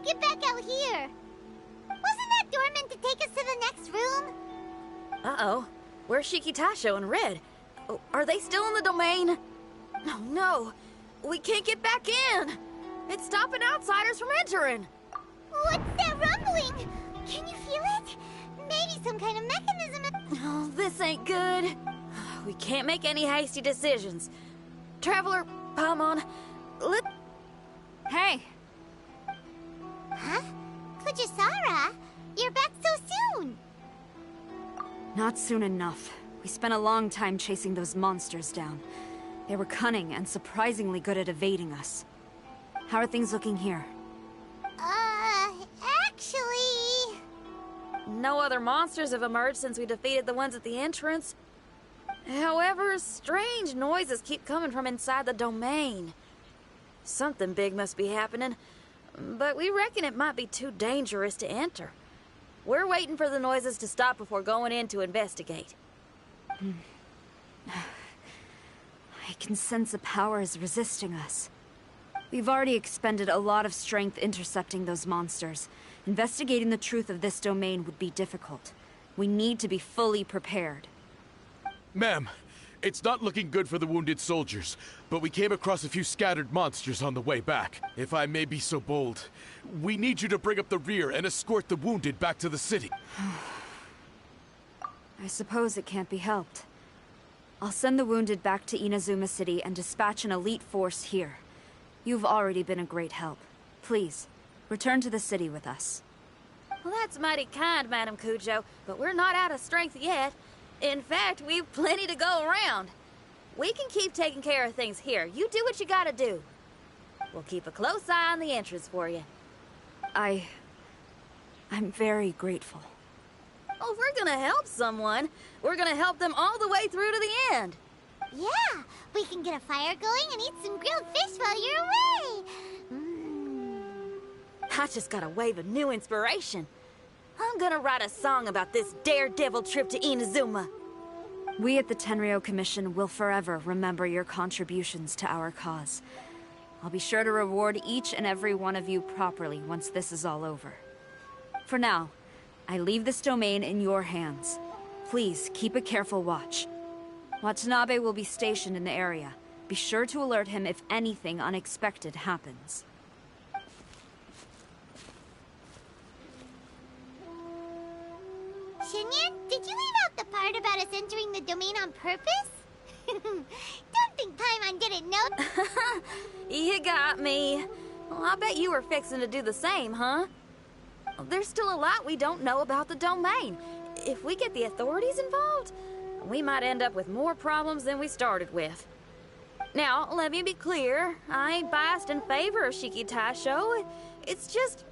Get back out here! Wasn't that door meant to take us to the next room? Uh-oh. Where's Shiki Taisho and Red? Oh, are they still in the domain? Oh, no. We can't get back in. It's stopping outsiders from entering. What's that rumbling? Can you feel it? Maybe some kind of mechanism. Oh, this ain't good. We can't make any hasty decisions. Traveler, Paimon, Hey! Huh? Kujisara? You're back so soon! Not soon enough. We spent a long time chasing those monsters down. They were cunning and surprisingly good at evading us. How are things looking here? Actually... no other monsters have emerged since we defeated the ones at the entrance. However, strange noises keep coming from inside the domain. Something big must be happening, but we reckon it might be too dangerous to enter. We're waiting for the noises to stop before going in to investigate. I can sense a power is resisting us. We've already expended a lot of strength intercepting those monsters. Investigating the truth of this domain would be difficult. We need to be fully prepared. Ma'am, it's not looking good for the wounded soldiers, but we came across a few scattered monsters on the way back. If I may be so bold, we need you to bring up the rear and escort the wounded back to the city. I suppose it can't be helped. I'll send the wounded back to Inazuma City and dispatch an elite force here. You've already been a great help. Please, return to the city with us. Well, that's mighty kind, Madam Kujo, but we're not out of strength yet. In fact, we've plenty to go around. We can keep taking care of things here. You do what you gotta do. We'll keep a close eye on the entrance for you. I'm very grateful. Oh, if we're gonna help someone, we're gonna help them all the way through to the end. Yeah, we can get a fire going and eat some grilled fish while you're away. I just got a wave of new inspiration. I'm gonna write a song about this daredevil trip to Inazuma. We at the Tenryou Commission will forever remember your contributions to our cause. I'll be sure to reward each and every one of you properly once this is all over. For now, I leave this domain in your hands. Please keep a careful watch. Watanabe will be stationed in the area. Be sure to alert him if anything unexpected happens. Shinyan, did you leave out the part about us entering the domain on purpose? Don't think Paimon didn't know. You got me. Well, I bet you were fixing to do the same, huh? There's still a lot we don't know about the domain. If we get the authorities involved, we might end up with more problems than we started with. Now, let me be clear. I ain't biased in favor of Shiki Taisho. It's just,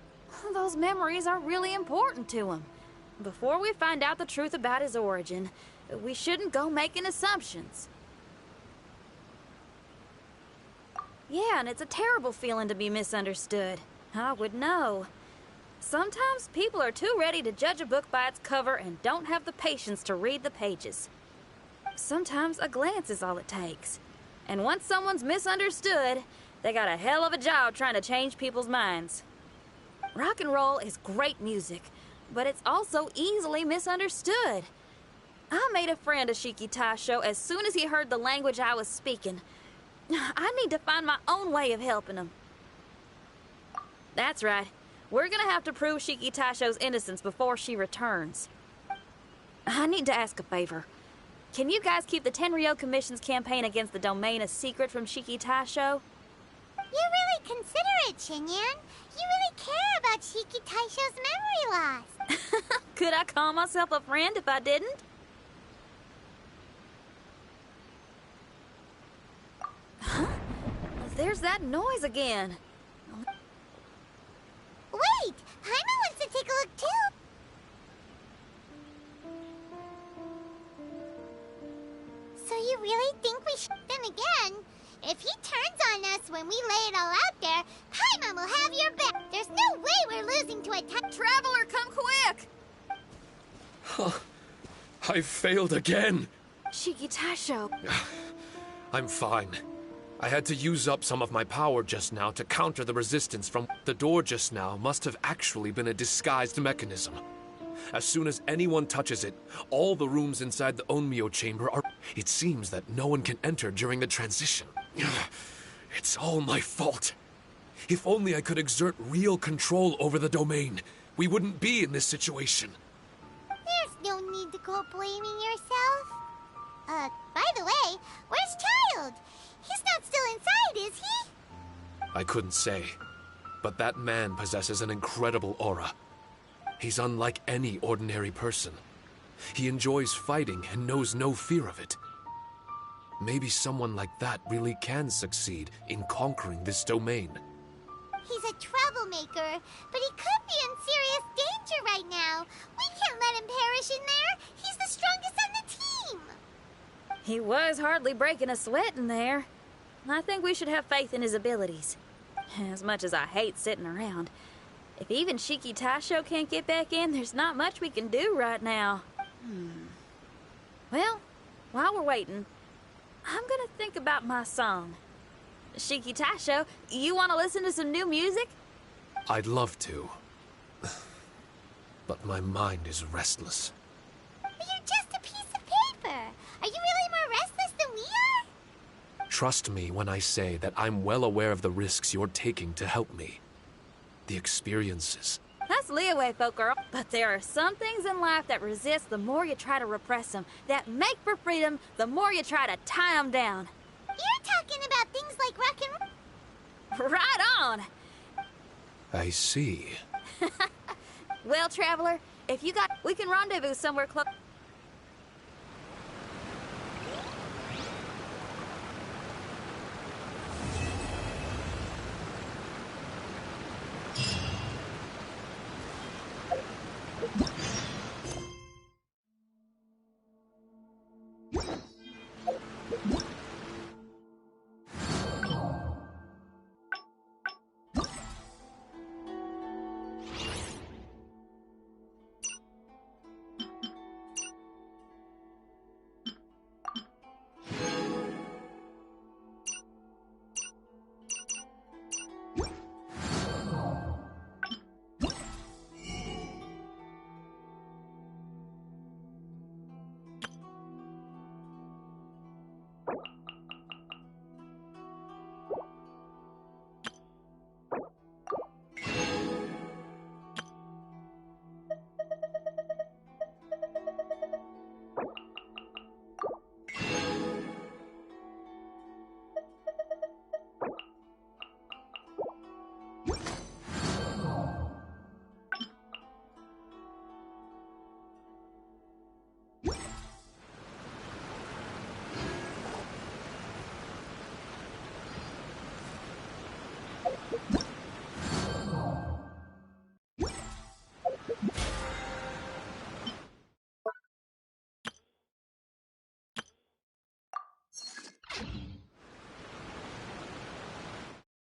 those memories are really important to him. Before we find out the truth about his origin, we shouldn't go making assumptions. Yeah, and it's a terrible feeling to be misunderstood. I would know. Sometimes people are too ready to judge a book by its cover and don't have the patience to read the pages. Sometimes a glance is all it takes. And once someone's misunderstood, they got a hell of a job trying to change people's minds. Rock and roll is great music, but it's also easily misunderstood. I made a friend of Shiki Taisho as soon as he heard the language I was speaking. I need to find my own way of helping him. That's right. We're gonna have to prove Shiki Taisho's innocence before she returns. I need to ask a favor. Can you guys keep the Tenryou Commission's campaign against the domain a secret from Shiki Taisho? You're really considerate, Shinyan. You really care about Shiki Taisho's memory loss. Could I call myself a friend if I didn't? Huh? There's that noise again. Wait! Paimon wants to take a look, too! So you really think we should? Then again, if he turns on us when we lay it all out there, Paimon will have your back! There's no way we're losing to a Traveler, come quick! I failed again. Shiki Taisho. I'm fine. I had to use up some of my power just now to counter the resistance from the door just now must have actually been a disguised mechanism. As soon as anyone touches it, all the rooms inside the Onmyo chamber are... It seems that no one can enter during the transition. It's all my fault. If only I could exert real control over the domain, we wouldn't be in this situation. There's no need to go blaming yourself. By the way, where's Childe? He's not still inside, is he? I couldn't say, but that man possesses an incredible aura. He's unlike any ordinary person. He enjoys fighting and knows no fear of it. Maybe someone like that really can succeed in conquering this domain. He's a troublemaker, but he could be in serious danger right now. We can't let him perish in there. He's the strongest on the team. He was hardly breaking a sweat in there. I think we should have faith in his abilities. As much as I hate sitting around, if even Shiki Taisho can't get back in, there's not much we can do right now. Well, while we're waiting, I'm gonna think about my song. Shiki Taisho, you want to listen to some new music? I'd love to. But my mind is restless. But you're just a piece of paper. Are you really more restless than we are? Trust me when I say that I'm well aware of the risks you're taking to help me. The experiences. That's leeway, folk girl. But there are some things in life that resist the more you try to repress them, that make for freedom the more you try to tie them down. You're talking about things like rock and roll. Right on! I see. Well, Traveler, if you got... we can rendezvous somewhere close...